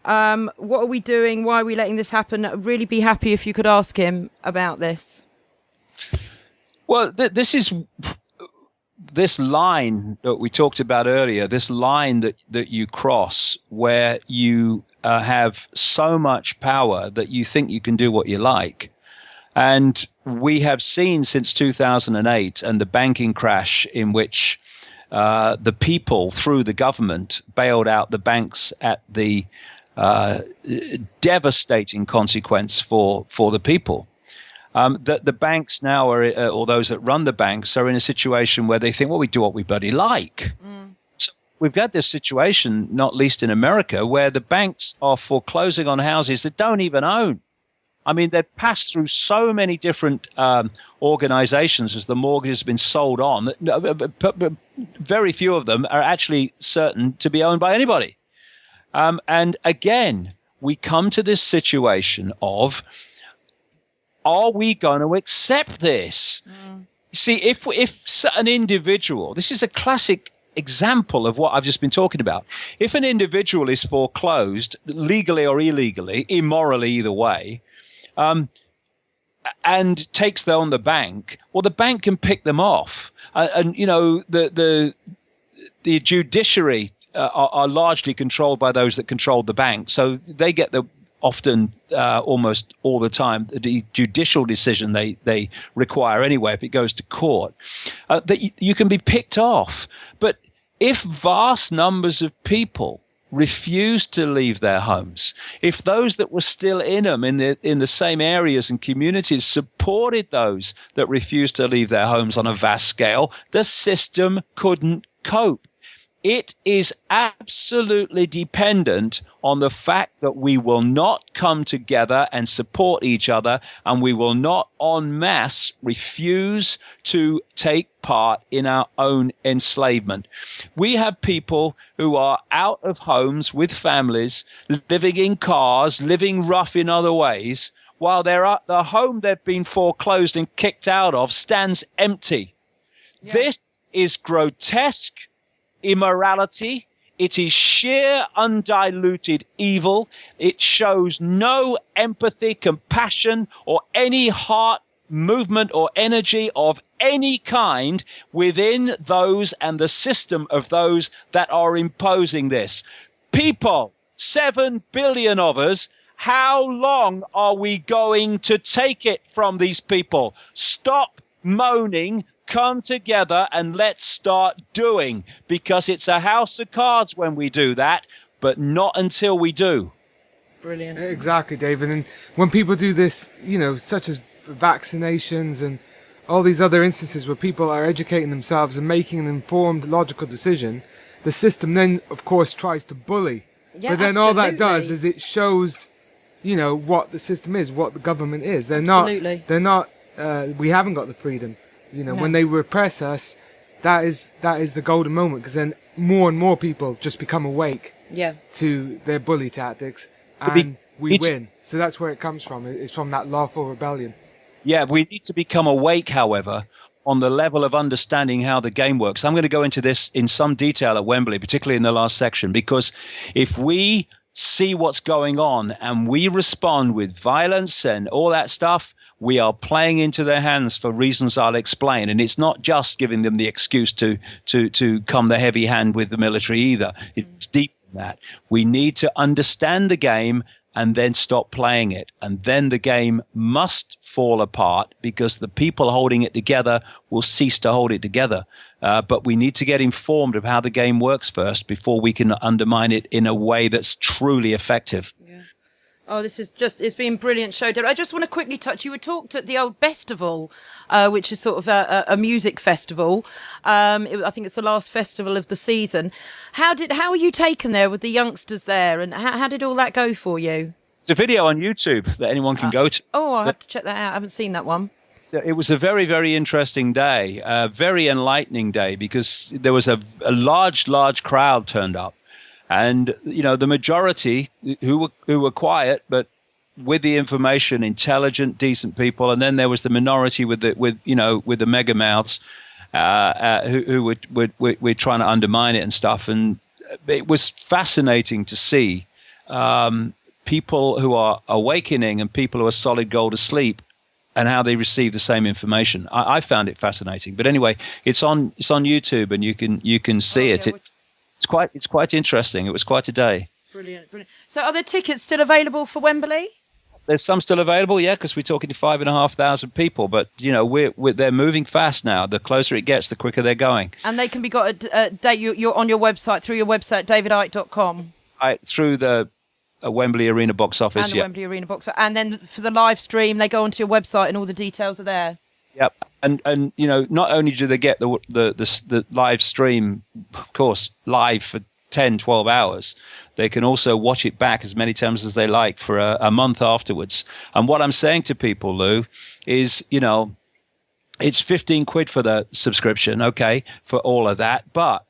What are we doing? Why are we letting this happen? I'd really be happy if you could ask him about this.
Well, this line that we talked about earlier, this line that you cross where you have so much power that you think you can do what you like. And we have seen since 2008 and the banking crash in which the people through the government bailed out the banks at the devastating consequence for the people. That the banks now are, or those that run the banks, are in a situation where they think, well, we do what we bloody like. So we've got this situation, not least in America, where the banks are foreclosing on houses that don't even own. I mean, they've passed through so many different organizations as the mortgage has been sold on, but very few of them are actually certain to be owned by anybody. And again, we come to this situation of, are we going to accept this? See, if an individual, this is a classic example of what I've just been talking about. If an individual is foreclosed, legally or illegally, immorally either way, and takes on the bank, well, the bank can pick them off. And you know, the judiciary are largely controlled by those that control the bank. So they get often almost all the time the judicial decision they require anyway if it goes to court, that you can be picked off. But if vast numbers of people refused to leave their homes, if those that were still in them in the same areas and communities supported those that refused to leave their homes on a vast scale, the system couldn't cope. It is absolutely dependent on the fact that we will not come together and support each other, and we will not en masse refuse to take part in our own enslavement. We have people who are out of homes with families, living in cars, living rough in other ways, while the home they've been foreclosed and kicked out of stands empty. Yeah. This is grotesque immorality. It is sheer undiluted evil. It shows no empathy, compassion, or any heart movement or energy of any kind within those and the system of those that are imposing this. People, 7 billion of us, how long are we going to take it from these people? Stop moaning. Come together and let's start doing, because it's a house of cards when we do that, but not until we do.
Brilliant.
Exactly, David. And when people do this, such as vaccinations and all these other instances where people are educating themselves and making an informed, logical decision, the system then, of course, tries to bully.
Yeah,
but then
absolutely.
all that does is it shows, what the system is, what the government is. They're not, we haven't got the freedom. When they repress us, that is the golden moment, because then more and more people just become awake to their bully tactics, and we win. So that's where it comes from. It's from that lawful rebellion.
Yeah, we need to become awake, however, on the level of understanding how the game works. I'm going to go into this in some detail at Wembley, particularly in the last section, because if we see what's going on and we respond with violence and all that stuff, we are playing into their hands for reasons I'll explain. And it's not just giving them the excuse to come the heavy hand with the military either. It's deeper than that. We need to understand the game and then stop playing it. And then the game must fall apart, because the people holding it together will cease to hold it together. But we need to get informed of how the game works first before we can undermine it in a way that's truly effective.
Oh, it's been a brilliant show, David. I just want to quickly touch, you were talked at the old festival, which is sort of a music festival. I think it's the last festival of the season. How were you taken there with the youngsters there, and how did all that go for you?
It's a video on YouTube that anyone can go to.
Oh, I'll have to check that out. I haven't seen that one.
So it was a very, very interesting day, a very enlightening day, because there was a large crowd turned up. And, the majority who were quiet, but with the information, intelligent, decent people. And then there was the minority with the mega mouths who were trying to undermine it and stuff. And it was fascinating to see people who are awakening and people who are solid gold asleep, and how they receive the same information. I found it fascinating. But anyway, it's on YouTube, and you can see it. It's quite interesting. It was quite a day.
Brilliant. So are the tickets still available for Wembley?
There's some still available, yeah, because we're talking to 5,500 people. But they're moving fast now. The closer it gets, the quicker they're going. And they can be got a date. You're on your website, through your website, davidicke.com. Through the Wembley Arena box office. And the Wembley Arena box office. And then for the live stream, they go onto your website, and all the details are there. Yep. And not only do they get the live stream, of course, live for 10, 12 hours, they can also watch it back as many times as they like for a month afterwards. And what I'm saying to people, Lou, is, it's 15 quid for the subscription, okay, for all of that, but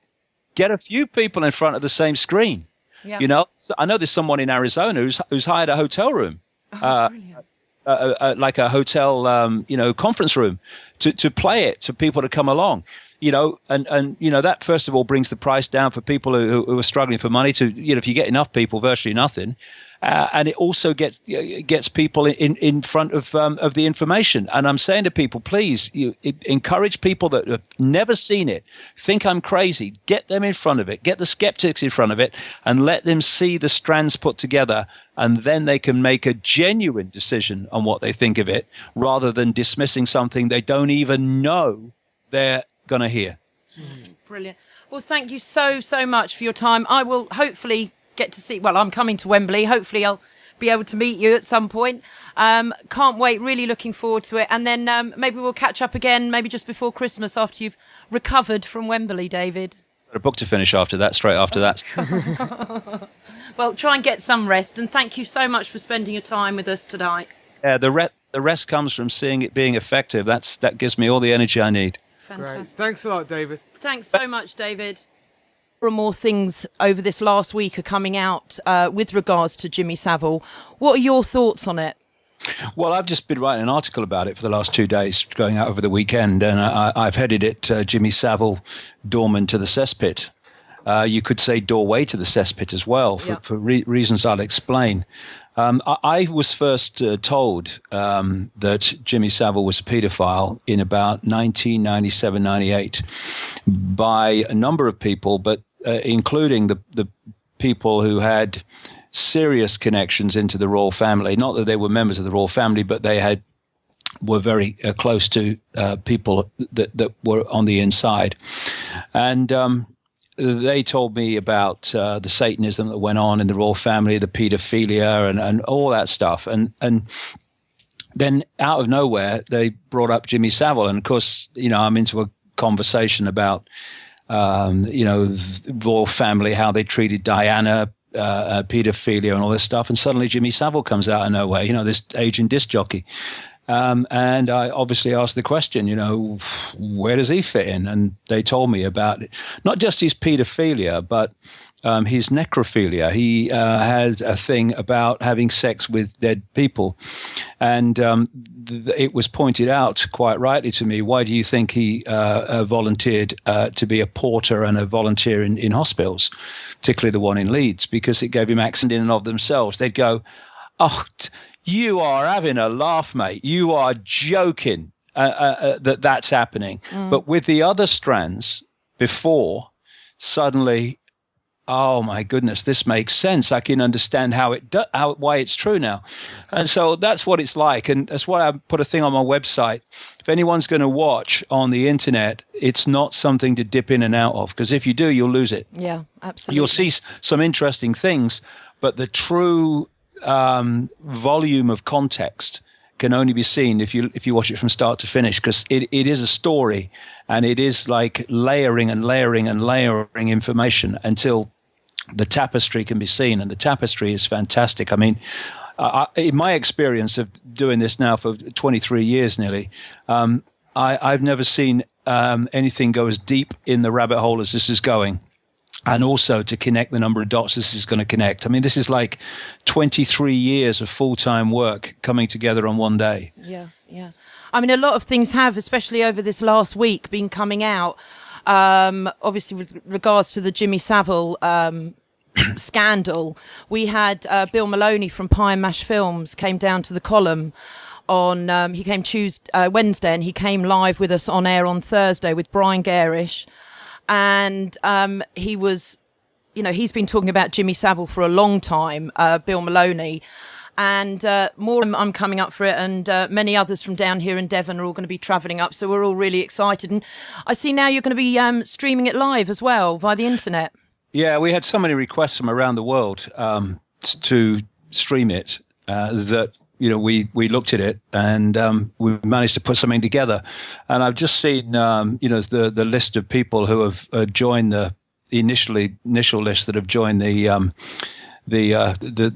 get a few people in front of the same screen. Yeah. So I know there's someone in Arizona who's hired a hotel room. Like a hotel, conference room to play it, to people to come along, and that first of all brings the price down for people who are struggling for money to, if you get enough people, virtually nothing. And it also gets people in front of the information. And I'm saying to people, please, encourage people that have never seen it, think I'm crazy, get them in front of it, get the skeptics in front of it, and let them see the strands put together. And then they can make a genuine decision on what they think of it, rather than dismissing something they don't even know they're going to hear. Brilliant. Well, thank you so much for your time. I will hopefully
get to see. Well, I'm coming to Wembley. Hopefully, I'll be able to meet you at some point. Can't wait. Really looking forward to it. And then maybe we'll catch up again, maybe just before Christmas after you've recovered from Wembley, David.
Got a book to finish after that. Straight after that.
Well, try and get some rest. And thank you so much for spending your time with us tonight.
Yeah, the rest comes from seeing it being effective. That gives me all the energy I need.
Fantastic.
Great. Thanks a lot, David.
Thanks so much, David. More and more things over this last week are coming out with regards to Jimmy Savile. What are your thoughts on it?
Well, I've just been writing an article about it for the last 2 days, going out over the weekend, and I've headed it Jimmy Savile, Doorman to the Cesspit. You could say doorway to the cesspit as well, for reasons I'll explain. I was first told that Jimmy Savile was a paedophile in about 1997, 98 by a number of people, but including the people who had serious connections into the royal family. Not that they were members of the royal family, but they were very close to people that were on the inside. And they told me about the Satanism that went on in the royal family, the paedophilia and all that stuff. And then out of nowhere, they brought up Jimmy Savile. And of course, I'm into a conversation about, royal family, how they treated Diana, paedophilia and all this stuff. And suddenly Jimmy Savile comes out of nowhere, this aging disc jockey. And I obviously asked the question, where does he fit in? And they told me about it. Not just his paedophilia, but his necrophilia. He has a thing about having sex with dead people. And it was pointed out quite rightly to me, why do you think he volunteered to be a porter and a volunteer in hospitals, particularly the one in Leeds? Because it gave him access in and of themselves. They'd go, oh, you are having a laugh, mate. You are joking that's happening. But with the other strands before, suddenly, oh my goodness, this makes sense. I can understand why it's true now. And so that's what it's like. And that's why I put a thing on my website. If anyone's going to watch on the internet, it's not something to dip in and out of, because if you do, you'll lose it.
Yeah, absolutely.
You'll see some interesting things, but the true volume of context can only be seen if you watch it from start to finish, because it is a story, and it is like layering and layering and layering information until the tapestry can be seen. And the tapestry is fantastic. I mean, in my experience of doing this now for 23 years nearly, I've never seen anything go as deep in the rabbit hole as this is going. And also to connect the number of dots this is going to connect. I mean, this is like 23 years of full-time work coming together on one day. Yeah.
I mean, a lot of things have, especially over this last week, been coming out. Obviously, with regards to the Jimmy Savile scandal, we had Bill Maloney from Pie and Mash Films came down to the column on. He came Wednesday, and he came live with us on air on Thursday with Brian Garish. And he was, he's been talking about Jimmy Savile for a long time, Bill Maloney. And more, I'm coming up for it, and many others from down here in Devon are all going to be travelling up. So we're all really excited. And I see now you're going to be streaming it live as well via the internet. Yeah,
we had so many requests from around the world to stream it that we looked at it, and we managed to put something together. And I've just seen, the list of people who have joined the initial list that have joined the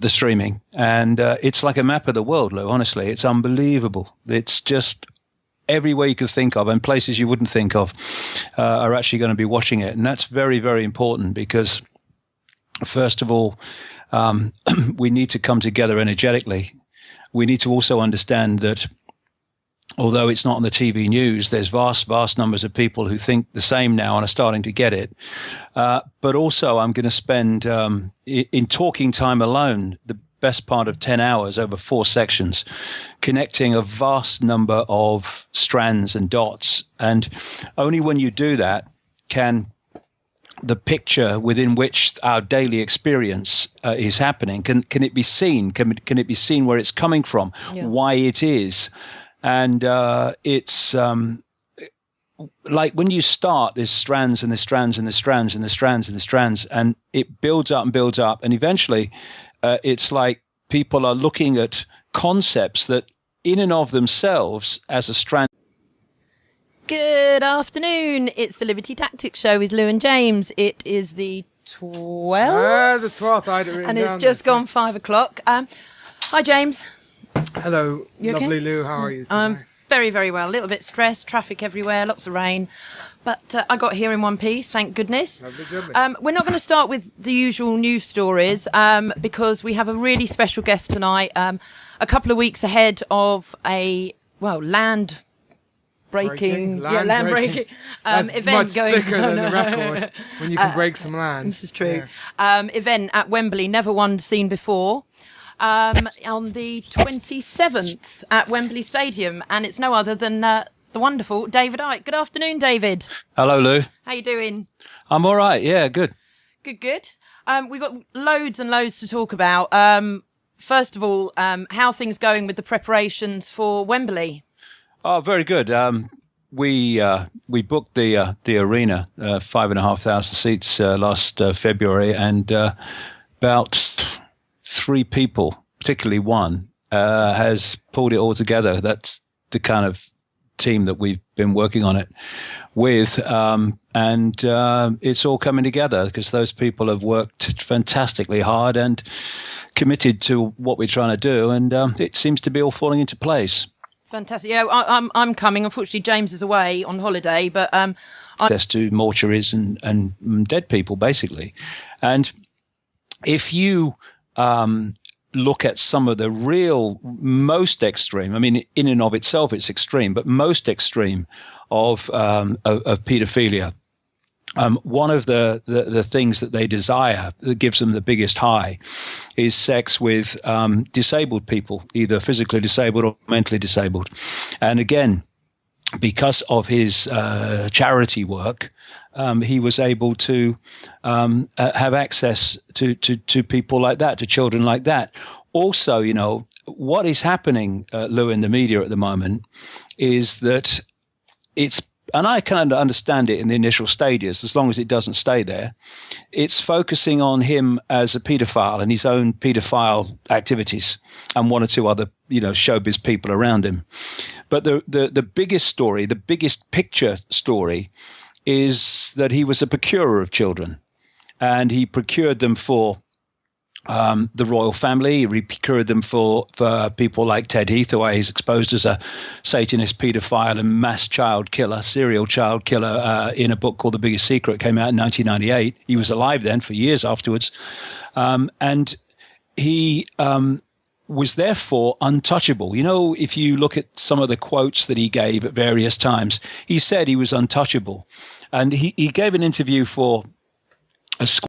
streaming. And it's like a map of the world, Lou, honestly. It's unbelievable. It's just everywhere you could think of, and places you wouldn't think of are actually going to be watching it. And that's very, very important, because first of all, we need to come together energetically. We need to also understand that although it's not on the TV news, there's vast, vast numbers of people who think the same now and are starting to get it. But also I'm going to spend, in talking time alone, the best part of 10 hours over 4 sections, connecting a vast number of strands and dots. And only when you do that can the picture within which our daily experience is happening, can it be seen? Can it be seen where it's coming from, why it is? And it's like when you start, there's strands and there's strands and there's strands and there's strands and there's strands, and it builds up and builds up, and eventually it's like people are looking at concepts that in and of themselves as a strand.
Good afternoon. It's the Liberty Tactics Show with Lou and James. It is the 12th.
The 12th, I had it written
And
down
it's just
there,
gone 5 o'clock. Hi, James.
Hello,
You okay?
lovely Lou. How are you today?
Very, very well. A little bit stressed, traffic everywhere, lots of rain. But I got here in one piece, thank goodness.
Lovely, goodness.
We're not going to start with the usual news stories because we have a really special guest tonight. A couple of weeks ahead of a, land breaking
That's
event
much
going
thicker than the record when you can break some land.
This is true. Event at Wembley, never one seen before. On the 27th at Wembley Stadium, and it's no other than the wonderful David Icke. Good afternoon, David.
Hello, Lou.
How you doing?
I'm all right. Yeah, good.
Good. We've got loads and loads to talk about. First of all, how are things going with the preparations for Wembley?
Oh, very good. We booked the arena, 5,500 seats last February, and about 3 people, particularly one, has pulled it all together. That's the kind of team that we've been working on it with, and it's all coming together because those people have worked fantastically hard and committed to what we're trying to do, and it seems to be all falling into place.
Fantastic. Yeah, I'm coming. Unfortunately, James is away on holiday, but
access to mortuaries and dead people, basically. And if you look at some of the real most extreme, I mean, in and of itself, it's extreme, but most extreme of paedophilia. One of the things that they desire that gives them the biggest high is sex with disabled people, either physically disabled or mentally disabled. And again, because of his charity work, he was able to have access to people like that, to children like that. Also, you know, what is happening, Lou, in the media at the moment is that it's, and I can understand it in the initial stages, as long as it doesn't stay there, it's focusing on him as a paedophile and his own paedophile activities and one or two other, showbiz people around him. But the biggest story, the biggest picture story is that he was a procurer of children, and he procured them for the royal family. He procured them for people like Ted Heath, who he's exposed as a Satanist, paedophile, and mass child killer, serial child killer, in a book called The Biggest Secret. It came out in 1998. He was alive then for years afterwards. And he was therefore untouchable. You know, if you look at some of the quotes that he gave at various times, he said he was untouchable. And he gave an interview for a